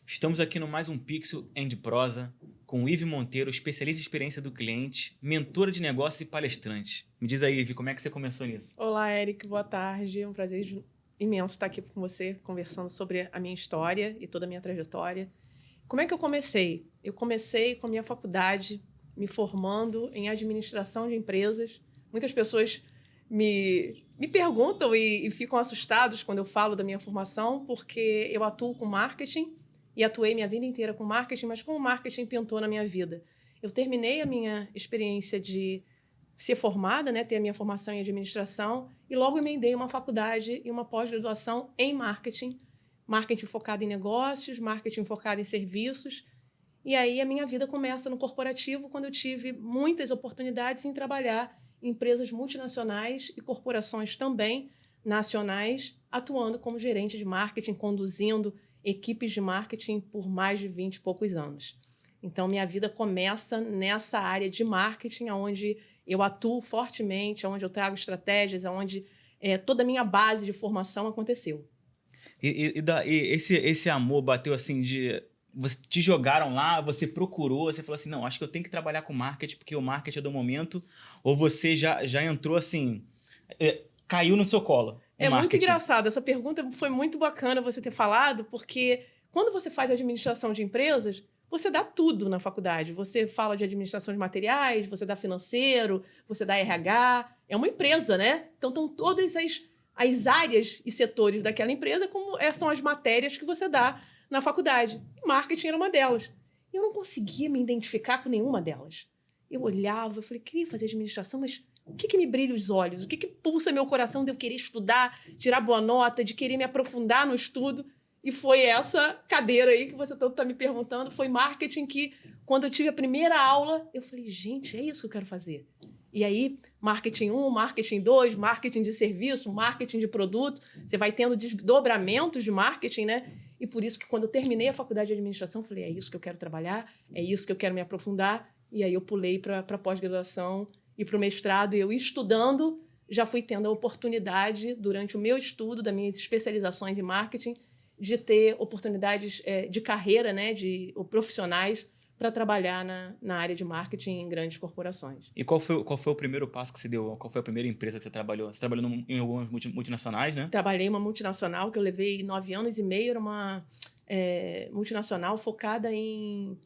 Estamos aqui no mais um Pixel and Prosa com o Ive Monteiro, especialista em experiência do cliente, mentora de negócios e palestrante. Me diz aí, Ive, como é que você começou nisso? Olá, Eric, boa tarde. É um prazer imenso estar aqui com você, conversando sobre a minha história e toda a minha trajetória. Como é que eu comecei? Eu comecei com a minha faculdade, me formando em administração de empresas. Muitas pessoas me perguntam e ficam assustados quando eu falo da minha formação, porque eu atuo com marketing e atuei minha vida inteira com marketing, mas como o marketing pintou na minha vida? Eu terminei a minha experiência de ser formada, né, ter a minha formação em administração, e logo emendei uma faculdade e uma pós-graduação em marketing, marketing focado em negócios, marketing focado em serviços. E aí a minha vida começa no corporativo, quando eu tive muitas oportunidades em trabalhar em empresas multinacionais e corporações também nacionais, atuando como gerente de marketing, conduzindo equipes de marketing por mais de 20 e poucos anos. Então, minha vida começa nessa área de marketing, onde eu atuo fortemente, onde eu trago estratégias, onde toda a minha base de formação aconteceu. E esse amor bateu assim de... Te jogaram lá, você procurou, você falou assim, não, acho que eu tenho que trabalhar com marketing porque o marketing é do momento, ou você já entrou assim, caiu no seu colo? É muito engraçado, essa pergunta foi muito bacana você ter falado, porque quando você faz administração de empresas, você dá tudo na faculdade. Você fala de administração de materiais, você dá financeiro, você dá RH. É uma empresa, né? Então, estão todas as áreas e setores daquela empresa, como são as matérias que você dá na faculdade. E marketing era uma delas. E eu não conseguia me identificar com nenhuma delas. Eu olhava, eu falei, queria fazer administração, mas o que me brilha os olhos? O que pulsa meu coração de eu querer estudar, tirar boa nota, de querer me aprofundar no estudo? E foi essa cadeira aí que você todo está me perguntando. Foi marketing que, quando eu tive a primeira aula, eu falei, gente, é isso que eu quero fazer. E aí, marketing 1, marketing 2, marketing de serviço, marketing de produto. Você vai tendo desdobramentos de marketing, né? E por isso que, quando eu terminei a faculdade de administração, eu falei, é isso que eu quero trabalhar, é isso que eu quero me aprofundar. E aí eu pulei para a pós-graduação e para o mestrado. E eu, estudando, já fui tendo a oportunidade, durante o meu estudo, das minhas especializações em marketing, de ter oportunidades de carreira, né, ou profissionais, para trabalhar na área de marketing em grandes corporações. E qual foi o primeiro passo que você deu? Qual foi a primeira empresa que você trabalhou? Você trabalhou em algumas multinacionais, né? Trabalhei em uma multinacional que eu levei 9 anos e meio, era uma multinacional focada em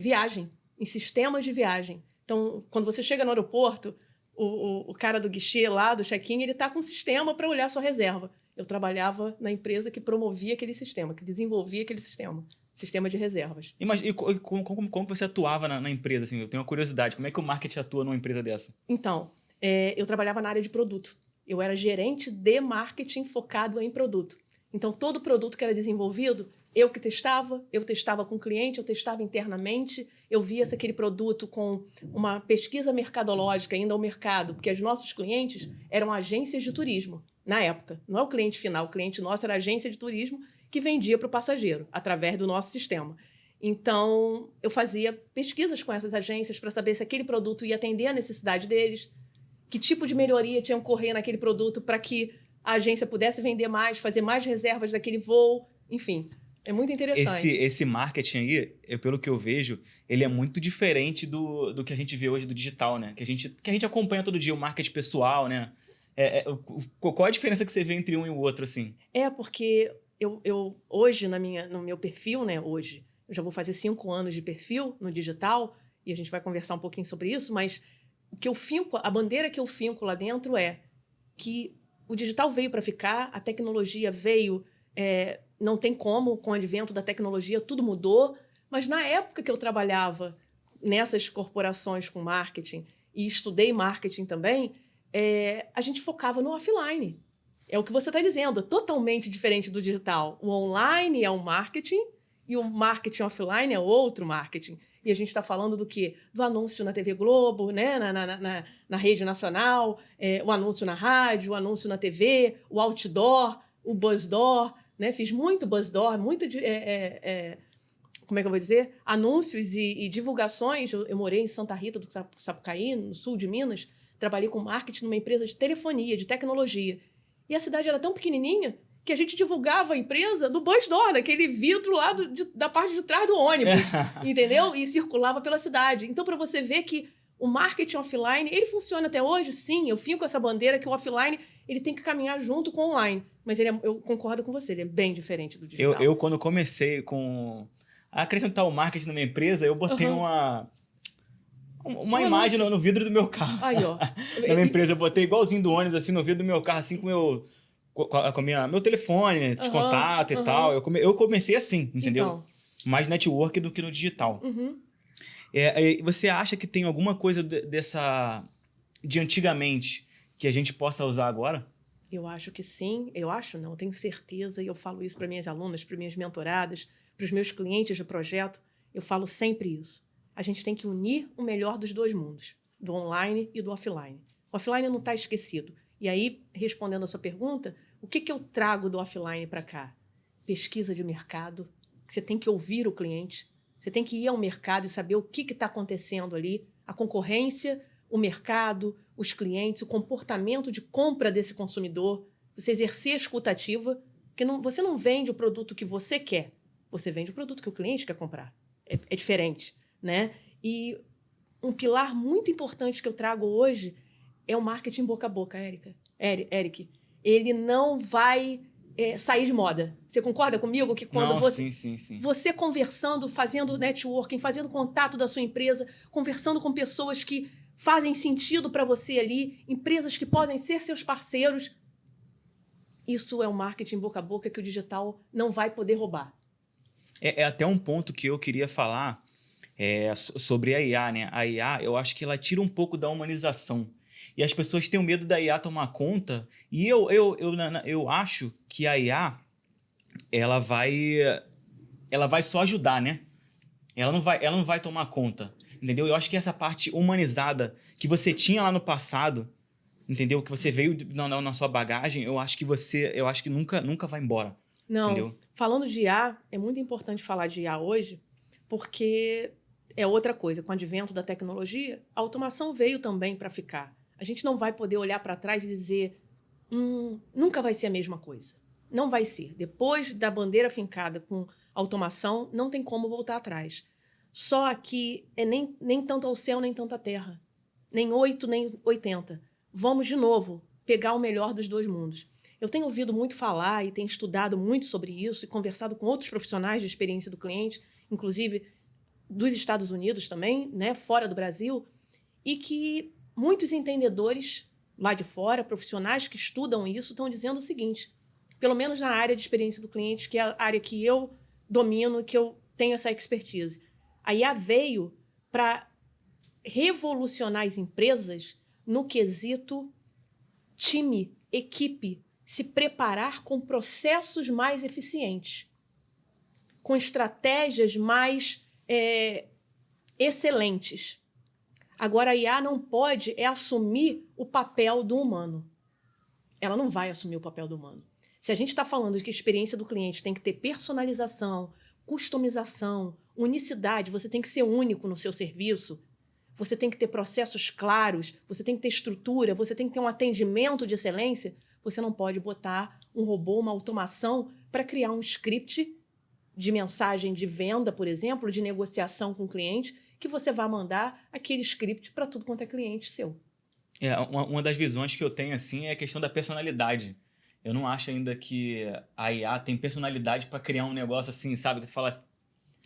viagem, em sistemas de viagem. Então, quando você chega no aeroporto, o cara do guichê lá, do check-in, ele está com um sistema para olhar sua reserva. Eu trabalhava na empresa que promovia aquele sistema, que desenvolvia aquele sistema de reservas. E como você atuava na empresa? Assim, eu tenho uma curiosidade, como é que o marketing atua numa empresa dessa? Então, eu trabalhava na área de produto. Eu era gerente de marketing focado em produto. Então, todo produto que era desenvolvido, eu testava com o cliente, eu testava internamente, eu via se aquele produto com uma pesquisa mercadológica ainda ao mercado, porque os nossos clientes eram agências de turismo, na época. Não é o cliente final, o cliente nosso era a agência de turismo que vendia para o passageiro, através do nosso sistema. Então, eu fazia pesquisas com essas agências para saber se aquele produto ia atender a necessidade deles, que tipo de melhoria tinha que ocorrer naquele produto para que a agência pudesse vender mais, fazer mais reservas daquele voo, enfim. É muito interessante. Esse marketing aí, pelo que eu vejo, ele é muito diferente do que a gente vê hoje do digital, né? Que a gente acompanha todo dia, o marketing pessoal, né? Qual a diferença que você vê entre um e o outro, assim? Porque eu hoje, no meu perfil, né? Hoje, eu já vou fazer 5 anos de perfil no digital, e a gente vai conversar um pouquinho sobre isso, mas o que eu finco, a bandeira que eu finco lá dentro é que o digital veio para ficar, a tecnologia veio... não tem como, com o advento da tecnologia, tudo mudou. Mas na época que eu trabalhava nessas corporações com marketing e estudei marketing também, a gente focava no offline. É o que você está dizendo, é totalmente diferente do digital. O online é um marketing e o marketing offline é outro marketing. E a gente está falando do quê? Do anúncio na TV Globo, né? na rede nacional, o anúncio na rádio, o anúncio na TV, o outdoor, o buzzdoor, né? Fiz muito buzzdoor, muito como é que eu vou dizer? Anúncios e divulgações. Eu morei em Santa Rita do Sapucaí, no sul de Minas. Trabalhei com marketing numa empresa de telefonia, de tecnologia. E a cidade era tão pequenininha que a gente divulgava a empresa no Bus Door, naquele vidro lá da parte de trás do ônibus, entendeu? E circulava pela cidade. Então, para você ver que o marketing offline, ele funciona até hoje, sim, eu fico com essa bandeira que o offline ele tem que caminhar junto com o online. Mas eu concordo com você, ele é bem diferente do digital. Eu quando comecei a acrescentar o marketing na minha empresa, eu botei uma imagem no vidro do meu carro. Aí, ó. Na minha empresa, eu botei igualzinho do ônibus, assim, no vidro do meu carro, assim, com meu telefone de contato e tal. Eu comecei assim, entendeu? Então. Mais network do que no digital. Uhum. Você acha que tem alguma coisa de antigamente que a gente possa usar agora? Eu acho que sim. Eu tenho certeza. E eu falo isso para minhas alunas, para minhas mentoradas, para os meus clientes de projeto. Eu falo sempre isso. A gente tem que unir o melhor dos dois mundos, do online e do offline. O offline não está esquecido. E aí, respondendo a sua pergunta, o que eu trago do offline para cá? Pesquisa de mercado. Você tem que ouvir o cliente. Você tem que ir ao mercado e saber o que está acontecendo ali, a concorrência, o mercado, os clientes, o comportamento de compra desse consumidor. Você exercer a escutativa, porque você não vende o produto que você quer, você vende o produto que o cliente quer comprar. É diferente, né? E um pilar muito importante que eu trago hoje é o marketing boca a boca, Eric. Ele não vai sair de moda. Você concorda comigo que quando você conversando, fazendo networking, fazendo contato da sua empresa, conversando com pessoas que fazem sentido para você ali, empresas que podem ser seus parceiros, isso é o marketing boca a boca que o digital não vai poder roubar. É até um ponto que eu queria falar sobre a IA, né? A IA, eu acho que ela tira um pouco da humanização. E as pessoas têm medo da IA tomar conta. E eu acho que a IA, ela vai só ajudar, né? Ela não vai tomar conta, entendeu? Eu acho que essa parte humanizada que você tinha lá no passado, entendeu? Que você veio na sua bagagem, eu acho que nunca vai embora. Não, entendeu? Falando de IA, é muito importante falar de IA hoje, porque é outra coisa. Com o advento da tecnologia, a automação veio também para ficar. A gente não vai poder olhar para trás e dizer nunca vai ser a mesma coisa. Não vai ser. Depois da bandeira fincada com automação, não tem como voltar atrás. Só que nem tanto ao céu, nem tanto à terra. Nem 8, nem 80. Vamos, de novo, pegar o melhor dos dois mundos. Eu tenho ouvido muito falar e tenho estudado muito sobre isso e conversado com outros profissionais de experiência do cliente, inclusive dos Estados Unidos também, né, fora do Brasil, e que muitos entendedores lá de fora, profissionais que estudam isso, estão dizendo o seguinte, pelo menos na área de experiência do cliente, que é a área que eu domino e que eu tenho essa expertise. A IA veio para revolucionar as empresas no quesito time, equipe, se preparar com processos mais eficientes, com estratégias mais excelentes. Agora, a IA não pode assumir o papel do humano. Ela não vai assumir o papel do humano. Se a gente está falando de que a experiência do cliente tem que ter personalização, customização, unicidade, você tem que ser único no seu serviço, você tem que ter processos claros, você tem que ter estrutura, você tem que ter um atendimento de excelência, você não pode botar um robô, uma automação para criar um script de mensagem de venda, por exemplo, de negociação com o cliente, que você vai mandar aquele script para tudo quanto é cliente seu. Uma das visões que eu tenho assim é a questão da personalidade. Eu não acho ainda que a IA tem personalidade para criar um negócio assim, sabe? Que tu fala...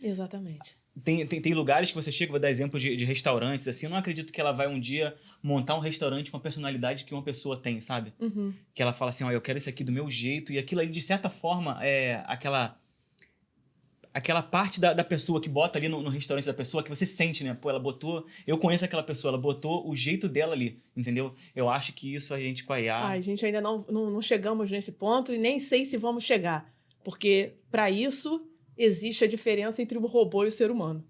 Exatamente. Tem lugares que você chega, vou dar exemplo de restaurantes, assim, eu não acredito que ela vai um dia montar um restaurante com a personalidade que uma pessoa tem, sabe? Uhum. Que ela fala assim, eu quero isso aqui do meu jeito, e aquilo ali, de certa forma, é aquela parte da pessoa que bota ali no restaurante da pessoa, que você sente, né? Pô, ela botou... Eu conheço aquela pessoa, ela botou o jeito dela ali, entendeu? Eu acho que isso a gente com a IA... A gente ainda não chegamos nesse ponto e nem sei se vamos chegar, porque para isso existe a diferença entre o robô e o ser humano,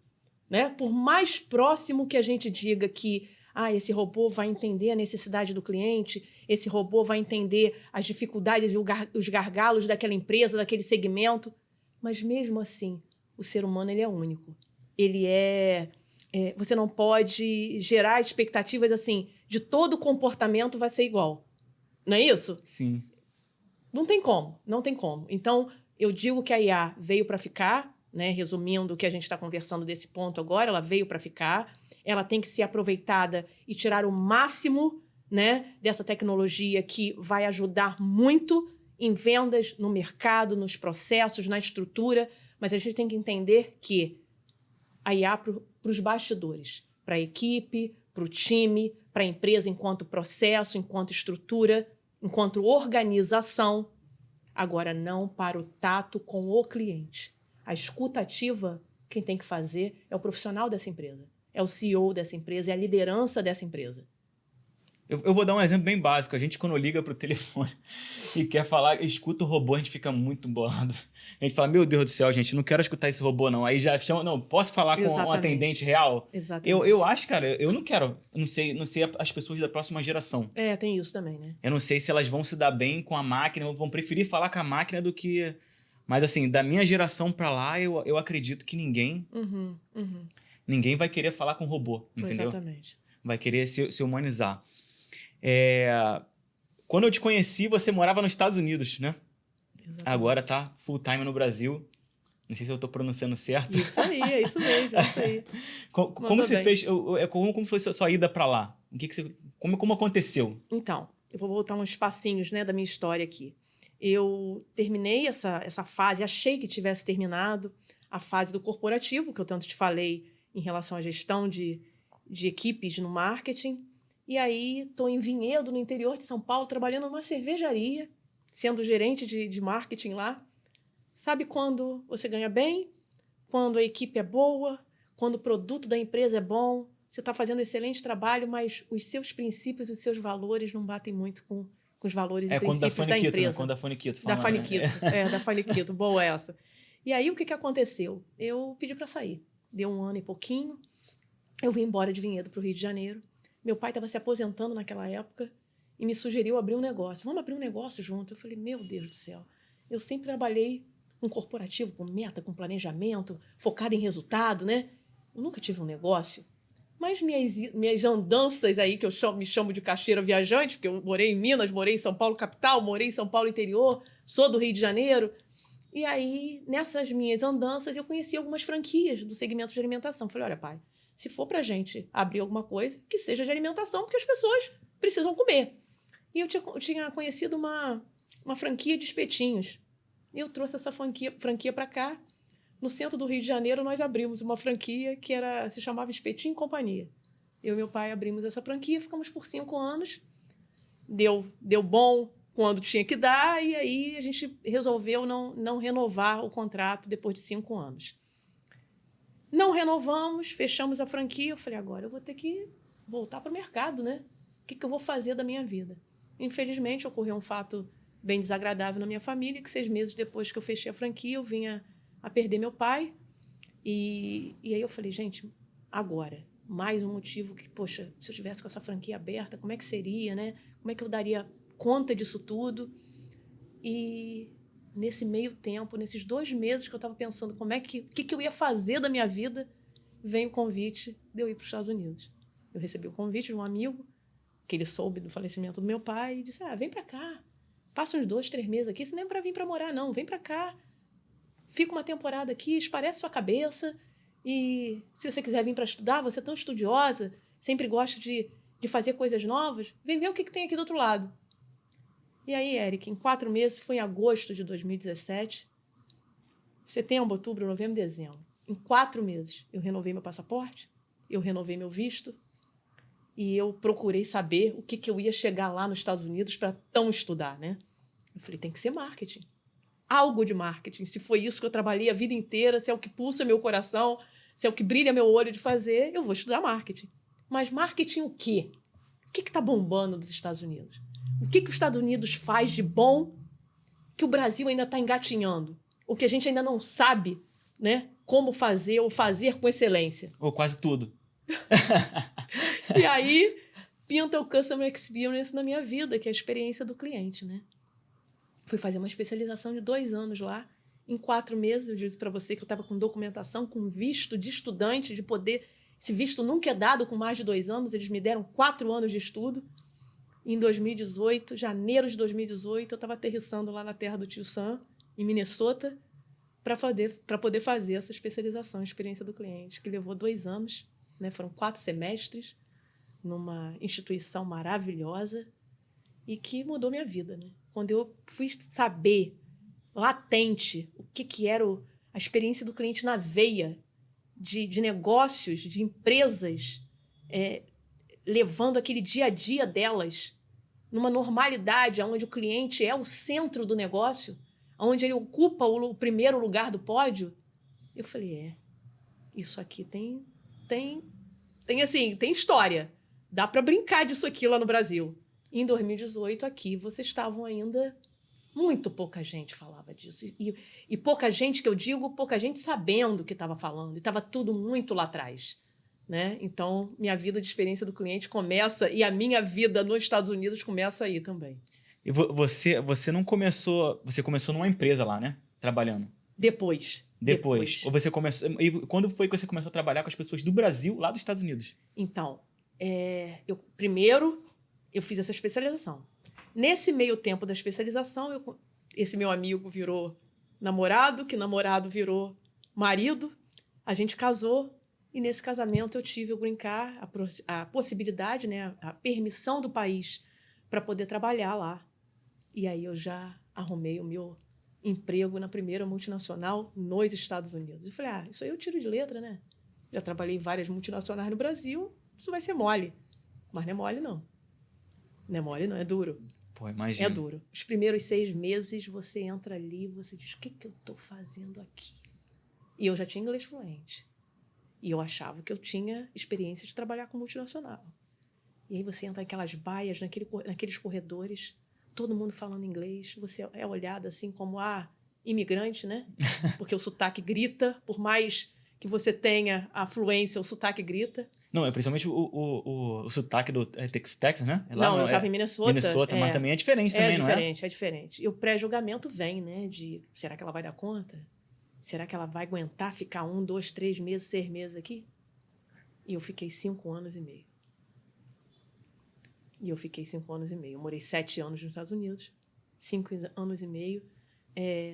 né? Por mais próximo que a gente diga que esse robô vai entender a necessidade do cliente, esse robô vai entender as dificuldades e os gargalos daquela empresa, daquele segmento, mas mesmo assim, o ser humano ele é único. Ele você não pode gerar expectativas assim, de todo comportamento vai ser igual. Não é isso? Sim. Não tem como, não tem como. Então, eu digo que a IA veio para ficar, né? Resumindo o que a gente está conversando desse ponto agora, ela veio para ficar, ela tem que ser aproveitada e tirar o máximo, né, dessa tecnologia que vai ajudar muito em vendas, no mercado, nos processos, na estrutura, mas a gente tem que entender que a IA para os bastidores, para a equipe, para o time, para a empresa enquanto processo, enquanto estrutura, enquanto organização, agora não para o tato com o cliente. A escuta ativa, quem tem que fazer é o profissional dessa empresa, é o CEO dessa empresa, é a liderança dessa empresa. Eu vou dar um exemplo bem básico. A gente, quando liga pro telefone e quer falar, escuta o robô, a gente fica muito bolado. A gente fala, meu Deus do céu, gente, não quero escutar esse robô, não. Aí já chama, não, posso falar com um atendente real? Exatamente. Eu acho, cara, eu não quero, eu não sei as pessoas da próxima geração. Tem isso também, né? Eu não sei se elas vão se dar bem com a máquina, ou vão preferir falar com a máquina do que... Mas, assim, da minha geração pra lá, eu acredito que ninguém vai querer falar com o robô, entendeu? Exatamente. Vai querer se humanizar. Quando eu te conheci, você morava nos Estados Unidos, né? Exatamente. Agora tá full time no Brasil. Não sei se eu tô pronunciando certo. Isso aí, é isso mesmo, é isso aí. Como você fez? Como foi a sua ida para lá? Como aconteceu? Então, eu vou voltar uns passinhos, né, da minha história aqui. Eu terminei essa fase, achei que tivesse terminado a fase do corporativo, que eu tanto te falei em relação à gestão de equipes no marketing. E aí, estou em Vinhedo, no interior de São Paulo, trabalhando numa cervejaria, sendo gerente de marketing lá. Sabe quando você ganha bem? Quando a equipe é boa? Quando o produto da empresa é bom? Você está fazendo excelente trabalho, mas os seus princípios, os seus valores não batem muito com os valores e princípios da empresa. Né? Quando da Faniquito. Da Faniquito, da Faniquito. Boa essa. E aí, o que aconteceu? Eu pedi para sair. Deu 1 ano e pouquinho. Eu vim embora de Vinhedo para o Rio de Janeiro. Meu pai estava se aposentando naquela época e me sugeriu abrir um negócio. Vamos abrir um negócio junto? Eu falei, meu Deus do céu. Eu sempre trabalhei com corporativo, com meta, com planejamento, focado em resultado, né? Eu nunca tive um negócio. Mas minhas andanças aí, que me chamo de caixeira viajante, porque eu morei em Minas, morei em São Paulo capital, morei em São Paulo interior, sou do Rio de Janeiro. E aí, nessas minhas andanças, eu conheci algumas franquias do segmento de alimentação. Falei, olha, pai, se for pra gente abrir alguma coisa, que seja de alimentação, porque as pessoas precisam comer. E eu tinha conhecido uma franquia de espetinhos. E eu trouxe essa franquia para cá. No centro do Rio de Janeiro, nós abrimos uma franquia que se chamava Espetinho Companhia. Eu e meu pai abrimos essa franquia, ficamos por 5 anos. Deu bom quando tinha que dar, e aí a gente resolveu não renovar o contrato depois de 5 anos. Não renovamos, fechamos a franquia. Eu falei, agora eu vou ter que voltar para o mercado, né? O que eu vou fazer da minha vida? Infelizmente, ocorreu um fato bem desagradável na minha família, que 6 meses depois que eu fechei a franquia, eu vinha a perder meu pai. E aí eu falei, gente, agora, mais um motivo que, poxa, se eu tivesse com essa franquia aberta, como é que seria, né? Como é que eu daria conta disso tudo? E nesse meio tempo, nesses 2 meses que eu estava pensando o que eu ia fazer da minha vida, veio o convite de eu ir para os Estados Unidos. Eu recebi o convite de um amigo, que ele soube do falecimento do meu pai, e disse, vem para cá, passa uns 2, 3 meses aqui, isso não é para vir para morar, não, vem para cá, fica uma temporada aqui, esparece sua cabeça, e se você quiser vir para estudar, você é tão estudiosa, sempre gosta de fazer coisas novas, vem ver o que tem aqui do outro lado. E aí, Eric, em 4 meses, foi em agosto de 2017, setembro, outubro, novembro, dezembro. Em 4 meses, eu renovei meu passaporte, eu renovei meu visto, e eu procurei saber o que eu ia chegar lá nos Estados Unidos para tão estudar, né? Eu falei, tem que ser marketing. Algo de marketing. Se foi isso que eu trabalhei a vida inteira, se é o que pulsa meu coração, se é o que brilha meu olho de fazer, eu vou estudar marketing. Mas marketing o quê? O que está bombando nos Estados Unidos? O que os Estados Unidos faz de bom que o Brasil ainda está engatinhando? Ou que a gente ainda não sabe, né, como fazer ou fazer com excelência? Ou quase tudo. E aí, pinta o Customer Experience na minha vida, que é a experiência do cliente, né? Fui fazer uma especialização de 2 anos lá. Em 4 meses, eu disse para você que eu estava com documentação, com visto de estudante, de poder... Esse visto nunca é dado com mais de 2 anos, eles me deram 4 anos de estudo. Em 2018, janeiro de 2018, eu estava aterrissando lá na terra do tio Sam, em Minnesota, para poder fazer essa especialização em experiência do cliente, que levou 2 anos, né? Foram 4 semestres, numa instituição maravilhosa e que mudou minha vida, né? Quando eu fui saber, latente, o que era a experiência do cliente na veia de negócios, de empresas, levando aquele dia a dia delas numa normalidade onde o cliente é o centro do negócio, onde ele ocupa o primeiro lugar do pódio, eu falei, isso aqui tem história. Dá para brincar disso aqui lá no Brasil. Em 2018, aqui, vocês estavam ainda... Muito pouca gente falava disso. E pouca gente, que eu digo, pouca gente sabendo o que estava falando. E estava tudo muito lá atrás, né? Então, minha vida de experiência do cliente começa... E a minha vida nos Estados Unidos começa aí também. E você não começou... Você começou numa empresa lá, né? Trabalhando. Depois. Ou você começou... E quando foi que você começou a trabalhar com as pessoas do Brasil, lá dos Estados Unidos? Então, primeiro, eu fiz essa especialização. Nesse meio tempo da especialização, esse meu amigo virou namorado, que namorado virou marido. A gente casou e nesse casamento eu tive o green card, a possibilidade, né, a permissão do país para poder trabalhar lá. E aí eu já arrumei o meu emprego na primeira multinacional nos Estados Unidos. Eu falei, isso aí eu tiro de letra, né? Já trabalhei em várias multinacionais no Brasil, isso vai ser mole. Mas não é mole, não. Não é mole, não, é duro. Pô, imagina. É duro. Os primeiros 6 meses, você entra ali e você diz, o que eu estou fazendo aqui? E eu já tinha inglês fluente. E eu achava que eu tinha experiência de trabalhar com multinacional. E aí você entra naquelas baias, naqueles corredores, todo mundo falando inglês, você é olhado assim como, imigrante, né? Porque o sotaque grita, por mais que você tenha a fluência, o sotaque grita. Não, é principalmente o sotaque do Texas, né? Não, eu estava em Minnesota. Mas também é diferente também, não é? É diferente. E o pré-julgamento vem, né? Será que ela vai dar conta? Será que ela vai aguentar ficar 1, 2, 3 meses, 6 meses aqui? E eu fiquei 5 anos e meio. Eu morei 7 anos nos Estados Unidos, 5 anos e meio.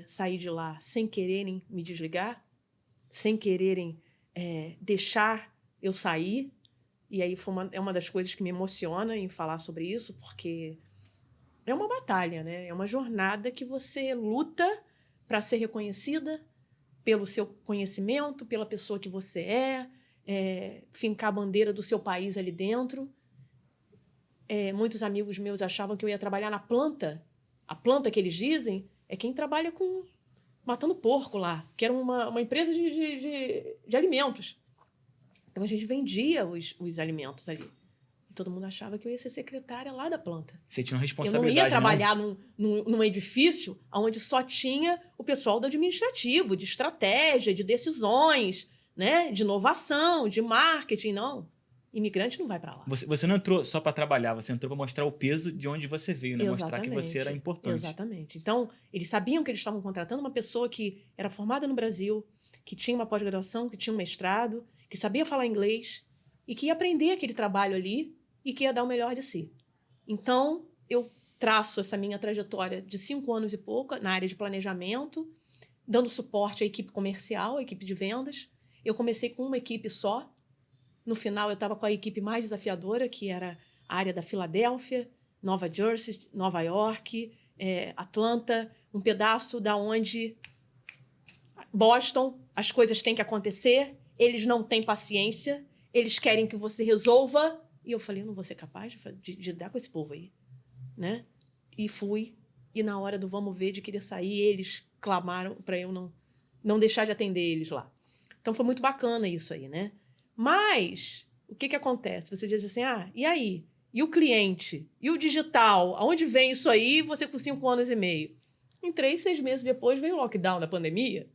Saí de lá sem quererem me desligar, sem quererem deixar eu sair. E aí é uma das coisas que me emociona em falar sobre isso, porque é uma batalha, né? É uma jornada que você luta para ser reconhecida pelo seu conhecimento, pela pessoa que você fincar a bandeira do seu país ali dentro. Muitos amigos meus achavam que eu ia trabalhar na planta. A planta que eles dizem é quem trabalha matando porco lá, que era uma empresa de alimentos. Então, a gente vendia os alimentos ali. E todo mundo achava que eu ia ser secretária lá da planta. Você tinha uma responsabilidade, eu não ia trabalhar num edifício onde só tinha o pessoal do administrativo, de estratégia, de decisões, né? De inovação, de marketing, não. Imigrante não vai para lá. Você não entrou só para trabalhar, você entrou para mostrar o peso de onde você veio, né? Exatamente. Mostrar que você era importante. Exatamente. Então, eles sabiam que eles estavam contratando uma pessoa que era formada no Brasil, que tinha uma pós-graduação, que tinha um mestrado, que sabia falar inglês e que ia aprender aquele trabalho ali e que ia dar o melhor de si. Então, eu traço essa minha trajetória de 5 anos e pouco na área de planejamento, dando suporte à equipe comercial, à equipe de vendas. Eu comecei com uma equipe só. No final, eu estava com a equipe mais desafiadora, que era a área da Filadélfia, Nova Jersey, Nova York, Atlanta, um pedaço da onde Boston, as coisas têm que acontecer, eles não têm paciência, eles querem que você resolva. E eu falei, eu não vou ser capaz de lidar com esse povo aí, né? E fui. E na hora do vamos ver, de querer sair, eles clamaram para eu não deixar de atender eles lá. Então, foi muito bacana isso aí, né? Mas, o que acontece? Você diz assim, e aí? E o cliente? E o digital? Aonde vem isso aí? Você com 5 anos e meio. Em 3, 6 meses depois, veio o lockdown da pandemia.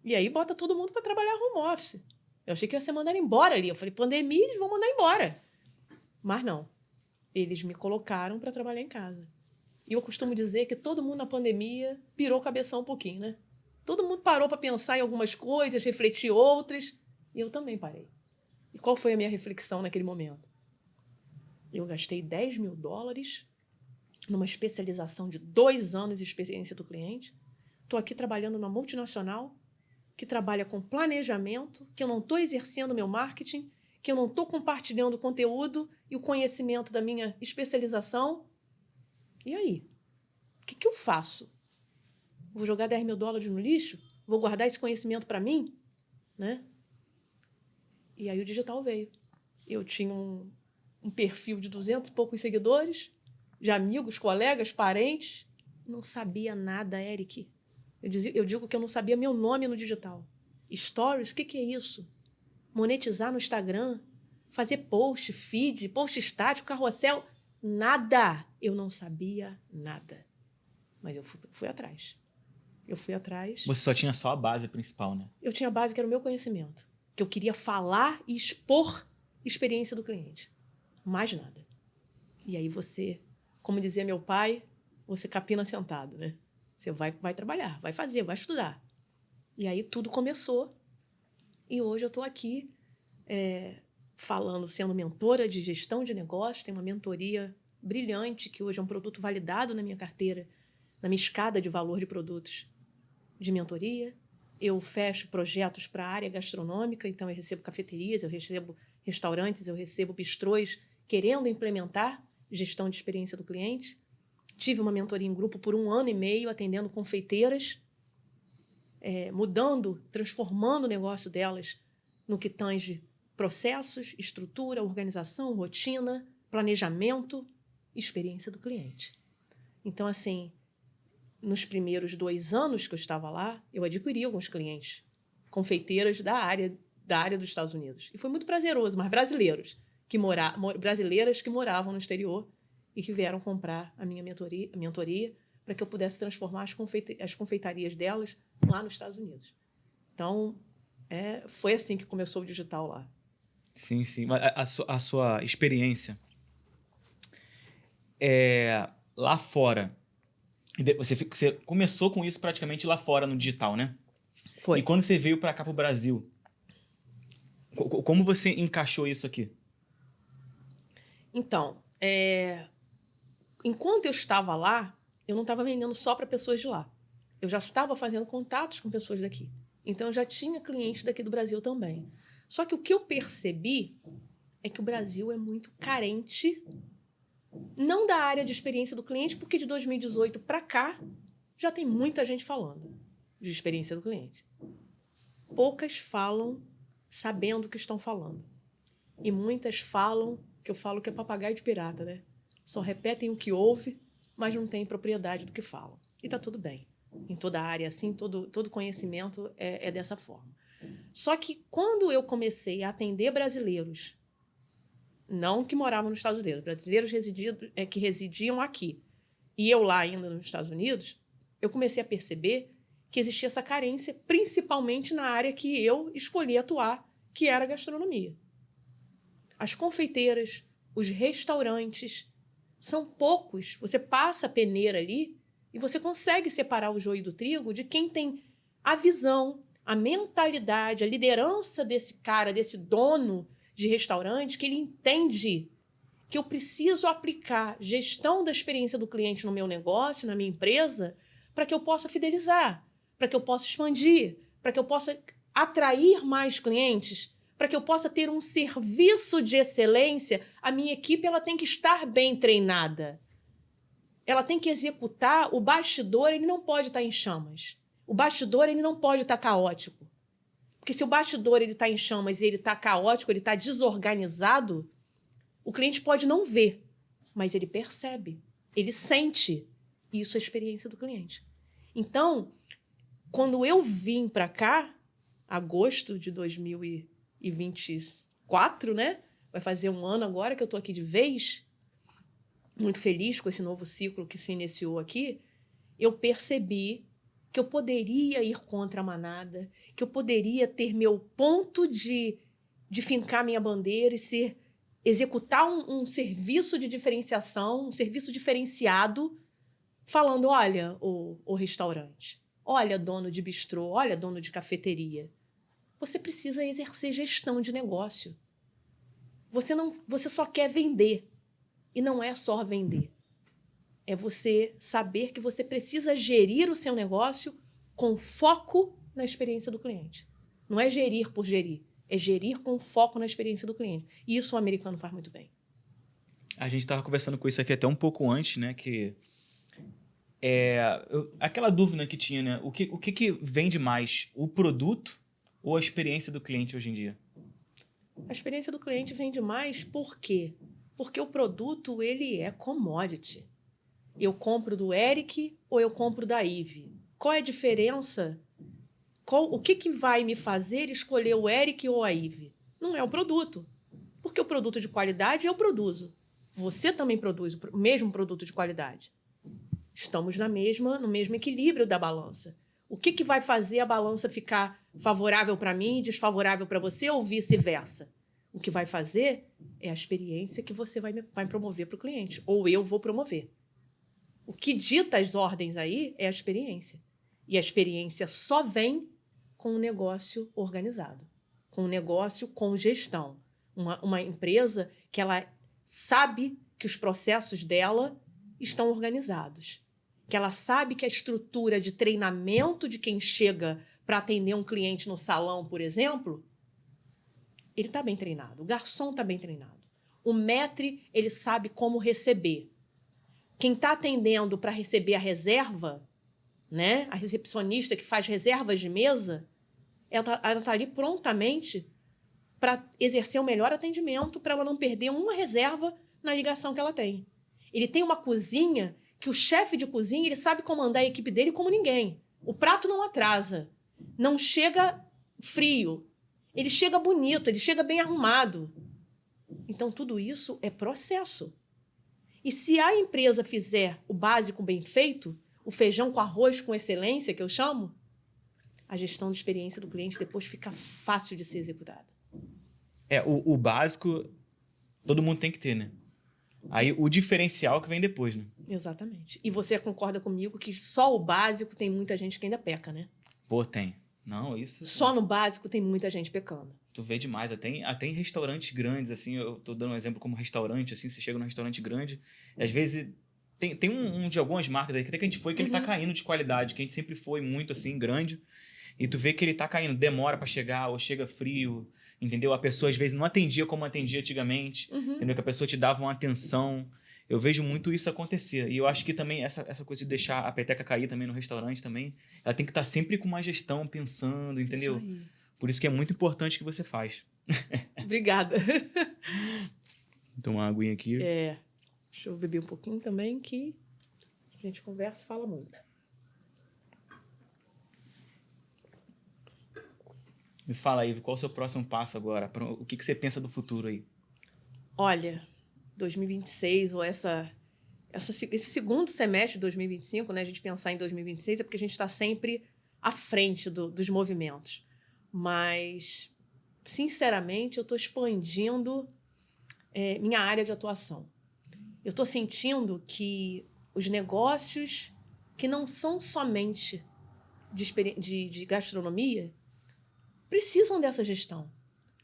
E aí, bota todo mundo para trabalhar home office. Eu achei que ia ser mandado embora ali. Eu falei, pandemia, eles vão mandar embora. Mas não. Eles me colocaram para trabalhar em casa. E eu costumo dizer que todo mundo na pandemia pirou o cabeção um pouquinho, né? Todo mundo parou para pensar em algumas coisas, refletir outras. E eu também parei. E qual foi a minha reflexão naquele momento? Eu gastei US$ 10.000 numa especialização de 2 anos de experiência do cliente. Estou aqui trabalhando numa multinacional que trabalha com planejamento, que eu não estou exercendo meu marketing, que eu não estou compartilhando o conteúdo e o conhecimento da minha especialização. E aí? O que eu faço? Vou jogar US$ 10.000 no lixo? Vou guardar esse conhecimento para mim? Né? E aí o digital veio. Eu tinha um perfil de 200 e poucos seguidores, de amigos, colegas, parentes. Não sabia nada, Eric. Eu digo que eu não sabia meu nome no digital. Stories, o que é isso? Monetizar no Instagram, fazer post, feed, post estático, carrossel, nada. Eu não sabia nada. Mas eu fui atrás. Eu fui atrás. Você só tinha só a base principal, né? Eu tinha a base que era o meu conhecimento. Que eu queria falar e expor experiência do cliente. Mais nada. E aí você, como dizia meu pai, você capina sentado, né? Você vai trabalhar, vai fazer, vai estudar. E aí tudo começou. E hoje eu estou aqui falando, sendo mentora de gestão de negócios. Tem uma mentoria brilhante, que hoje é um produto validado na minha carteira, na minha escada de valor de produtos de mentoria. Eu fecho projetos para a área gastronômica, então eu recebo cafeterias, eu recebo restaurantes, eu recebo bistrôs querendo implementar gestão de experiência do cliente. Tive uma mentoria em grupo por 1 ano e meio, atendendo confeiteiras, mudando, transformando o negócio delas no que tange processos, estrutura, organização, rotina, planejamento, experiência do cliente. Então, assim, nos primeiros 2 anos que eu estava lá, eu adquiri alguns clientes, confeiteiras da área dos Estados Unidos. E foi muito prazeroso, mas brasileiras que moravam no exterior e que vieram comprar a minha mentoria para que eu pudesse transformar as confeitarias delas lá nos Estados Unidos. Então, foi assim que começou o digital lá. Sim, sim. Mas a sua experiência lá fora, você começou com isso praticamente lá fora no digital, né? Foi. E quando você veio para cá, para o Brasil, como você encaixou isso aqui? Então, enquanto eu estava lá, eu não estava vendendo só para pessoas de lá. Eu já estava fazendo contatos com pessoas daqui. Então, eu já tinha clientes daqui do Brasil também. Só que o que eu percebi é que o Brasil é muito carente, não da área de experiência do cliente, porque de 2018 para cá já tem muita gente falando de experiência do cliente. Poucas falam sabendo o que estão falando. E muitas falam, que eu falo que é papagaio de pirata, né? Só repetem o que ouve, mas não têm propriedade do que falam. E está tudo bem. Em toda área, assim, todo conhecimento é dessa forma. Só que quando eu comecei a atender brasileiros, não que moravam nos Estados Unidos, brasileiros que residiam aqui, e eu lá ainda nos Estados Unidos, eu comecei a perceber que existia essa carência, principalmente na área que eu escolhi atuar, que era a gastronomia. As confeiteiras, os restaurantes, são poucos. Você passa a peneira ali e você consegue separar o joio do trigo de quem tem a visão, a mentalidade, a liderança desse cara, desse dono de restaurante, que ele entende que eu preciso aplicar gestão da experiência do cliente no meu negócio, na minha empresa, para que eu possa fidelizar, para que eu possa expandir, para que eu possa atrair mais clientes, para que eu possa ter um serviço de excelência. A minha equipe ela tem que estar bem treinada. Ela tem que executar. O bastidor ele não pode estar em chamas. O bastidor ele não pode estar caótico. Porque se o bastidor está em chamas e ele está caótico, ele está desorganizado, o cliente pode não ver, mas ele percebe, ele sente. Isso é a experiência do cliente. Então, quando eu vim para cá, agosto de 2024, né? Vai fazer 1 ano agora que eu estou aqui de vez, muito feliz com esse novo ciclo que se iniciou aqui, eu percebi que eu poderia ir contra a manada, que eu poderia ter meu ponto de fincar minha bandeira e executar um serviço de diferenciação, um serviço diferenciado, falando, olha, o restaurante, olha, dono de bistrô, olha, dono de cafeteria, você precisa exercer gestão de negócio. Você só quer vender. E não é só vender. É você saber que você precisa gerir o seu negócio com foco na experiência do cliente. Não é gerir por gerir, é gerir com foco na experiência do cliente. E isso o americano faz muito bem. A gente estava conversando com isso aqui até um pouco antes, né? Que aquela dúvida que tinha, né? O que vende mais? O produto ou a experiência do cliente hoje em dia? A experiência do cliente vende mais por quê? Porque o produto, ele é commodity. Eu compro do Eric ou eu compro da Ive? Qual é a diferença? O que vai me fazer escolher o Eric ou a Ive? Não é o produto. Porque o produto de qualidade eu produzo. Você também produz o mesmo produto de qualidade. Estamos no mesmo equilíbrio da balança. O que vai fazer a balança ficar favorável para mim e desfavorável para você ou vice-versa? O que vai fazer é a experiência que você vai promover para o cliente, ou eu vou promover. O que dita as ordens aí é a experiência. E a experiência só vem com um negócio organizado, com um negócio com gestão. Uma empresa que ela sabe que os processos dela estão organizados, que ela sabe que a estrutura de treinamento de quem chega para atender um cliente no salão, por exemplo, ele está bem treinado, o garçom está bem treinado. O maître, ele sabe como receber. Quem está atendendo para receber a reserva, né, a recepcionista que faz reservas de mesa, ela está ali prontamente para exercer o melhor atendimento, para ela não perder uma reserva na ligação que ela tem. Ele tem uma cozinha que o chefe de cozinha ele sabe comandar a equipe dele como ninguém. O prato não atrasa, não chega frio, ele chega bonito, ele chega bem arrumado. Então, tudo isso é processo. E se a empresa fizer o básico bem feito, o feijão com arroz com excelência, que eu chamo, a gestão de experiência do cliente depois fica fácil de ser executada. O básico todo mundo tem que ter, né? Aí o diferencial que vem depois, né? Exatamente. E você concorda comigo que só o básico tem muita gente que ainda peca, né? Pô, tem. Não, isso... Só no básico tem muita gente pecando. Tu vê demais. Até em restaurantes grandes, assim, eu tô dando um exemplo como restaurante, assim, você chega num restaurante grande, e às vezes tem um de algumas marcas aí, que até que a gente foi, que ele tá caindo de qualidade, que a gente sempre foi muito, assim, grande, e tu vê que ele tá caindo, demora pra chegar, ou chega frio, entendeu? A pessoa, às vezes, não atendia como atendia antigamente, entendeu? Que a pessoa te dava uma atenção. Eu vejo muito isso acontecer. E eu acho que também essa coisa de deixar a peteca cair também no restaurante também, ela tem que estar sempre com uma gestão, pensando, entendeu? Isso aí. Por isso que é muito importante o que você faz. Obrigada. Vou tomar uma aguinha aqui. Deixa eu beber um pouquinho também, que a gente conversa e fala muito. Me fala aí, qual é o seu próximo passo agora? O que você pensa do futuro aí? Olha, 2026 ou esse segundo semestre de 2025, né? A gente pensar em 2026 é porque a gente está sempre à frente dos movimentos. Mas, sinceramente, eu estou expandindo minha área de atuação. Eu estou sentindo que os negócios que não são somente de gastronomia precisam dessa gestão,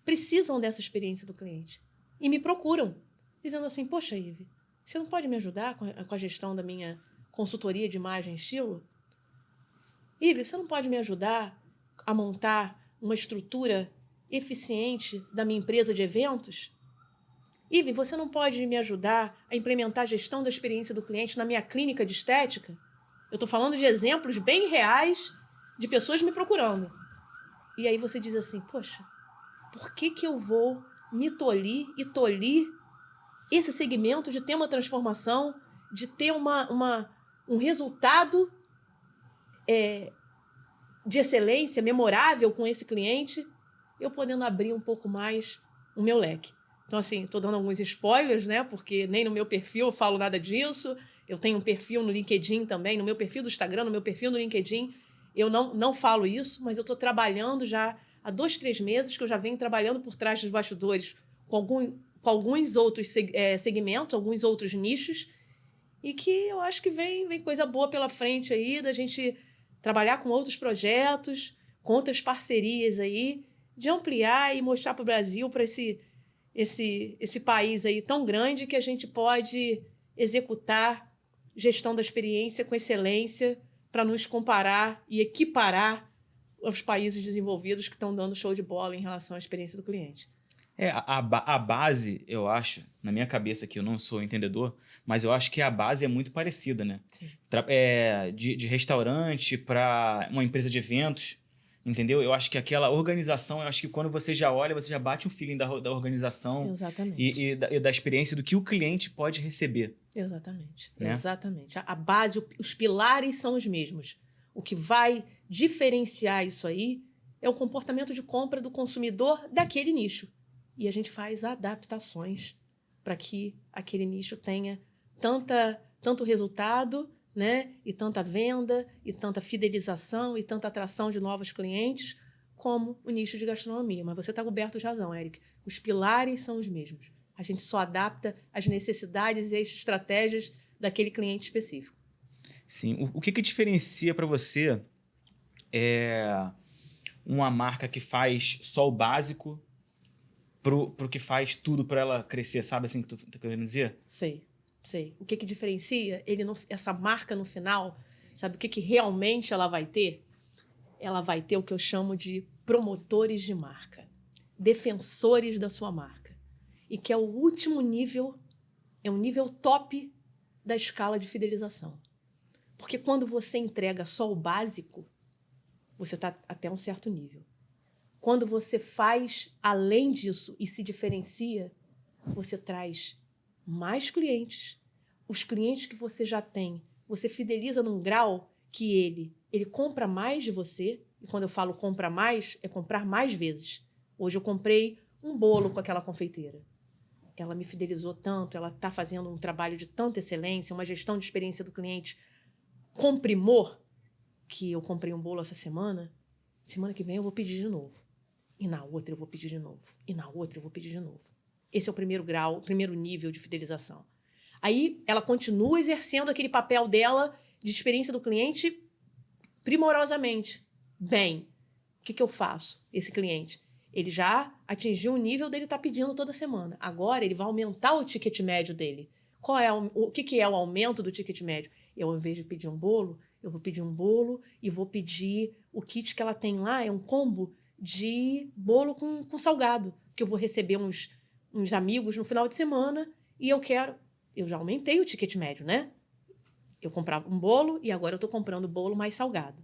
precisam dessa experiência do cliente. E me procuram, dizendo assim, poxa, Ive, você não pode me ajudar com a gestão da minha consultoria de imagem e estilo? Ive, você não pode me ajudar a montar uma estrutura eficiente da minha empresa de eventos? Ive, você não pode me ajudar a implementar a gestão da experiência do cliente na minha clínica de estética? Eu estou falando de exemplos bem reais de pessoas me procurando. E aí você diz assim, poxa, por que eu vou me tolir e tolir esse segmento de ter uma transformação, de ter um resultado de excelência, memorável com esse cliente, eu podendo abrir um pouco mais o meu leque. Então, assim, estou dando alguns spoilers, né? Porque nem no meu perfil eu falo nada disso. Eu tenho um perfil no LinkedIn também, no meu perfil do Instagram, no meu perfil no LinkedIn. Eu não falo isso, mas eu estou trabalhando já há 2, 3 meses que eu já venho trabalhando por trás dos bastidores com alguns outros segmentos, alguns outros nichos, e que eu acho que vem coisa boa pela frente aí, da gente trabalhar com outros projetos, com outras parcerias aí, de ampliar e mostrar para o Brasil, para esse país aí tão grande que a gente pode executar gestão da experiência com excelência para nos comparar e equiparar aos países desenvolvidos que estão dando show de bola em relação à experiência do cliente. A base, eu acho, na minha cabeça aqui, eu não sou entendedor, mas eu acho que a base é muito parecida, né? Sim. De restaurante para uma empresa de eventos, entendeu? Eu acho que aquela organização, eu acho que quando você já olha, você já bate um feeling da organização Exatamente. e da experiência do que o cliente pode receber. Exatamente. Né? Exatamente. A base, os pilares são os mesmos. O que vai diferenciar isso aí é o comportamento de compra do consumidor daquele nicho. E a gente faz adaptações para que aquele nicho tenha tanto resultado, né? E tanta venda, e tanta fidelização, e tanta atração de novos clientes, como o nicho de gastronomia. Mas você está coberto de razão, Eric. Os pilares são os mesmos. A gente só adapta as necessidades e as estratégias daquele cliente específico. Sim. O que diferencia para você uma marca que faz só o básico pro que faz tudo para ela crescer? Sabe assim que tu tá querendo dizer? Sei. O que diferencia? Essa marca no final, sabe o que realmente ela vai ter? Ela vai ter o que eu chamo de promotores de marca, defensores da sua marca. E que é o último nível, é um nível top da escala de fidelização. Porque quando você entrega só o básico, você está até um certo nível. Quando você faz além disso e se diferencia, você traz mais clientes. Os clientes que você já tem, você fideliza num grau que ele compra mais de você. E quando eu falo compra mais, é comprar mais vezes. Hoje eu comprei um bolo com aquela confeiteira. Ela me fidelizou tanto, ela está fazendo um trabalho de tanta excelência, uma gestão de experiência do cliente com primor, que eu comprei um bolo essa semana. Semana que vem eu vou pedir de novo. E na outra eu vou pedir de novo. E na outra eu vou pedir de novo. Esse é o primeiro grau, o primeiro nível de fidelização. Aí ela continua exercendo aquele papel dela de experiência do cliente primorosamente. Bem, o que eu faço? Esse cliente, ele já atingiu o nível dele estar pedindo toda semana. Agora ele vai aumentar o ticket médio dele. O que é o aumento do ticket médio? Eu, ao invés de pedir um bolo, eu vou pedir um bolo e vou pedir o kit que ela tem lá, é um combo de bolo com salgado, que eu vou receber uns amigos no final de semana e eu já aumentei o ticket médio, né? Eu comprava um bolo e agora eu estou comprando bolo mais salgado.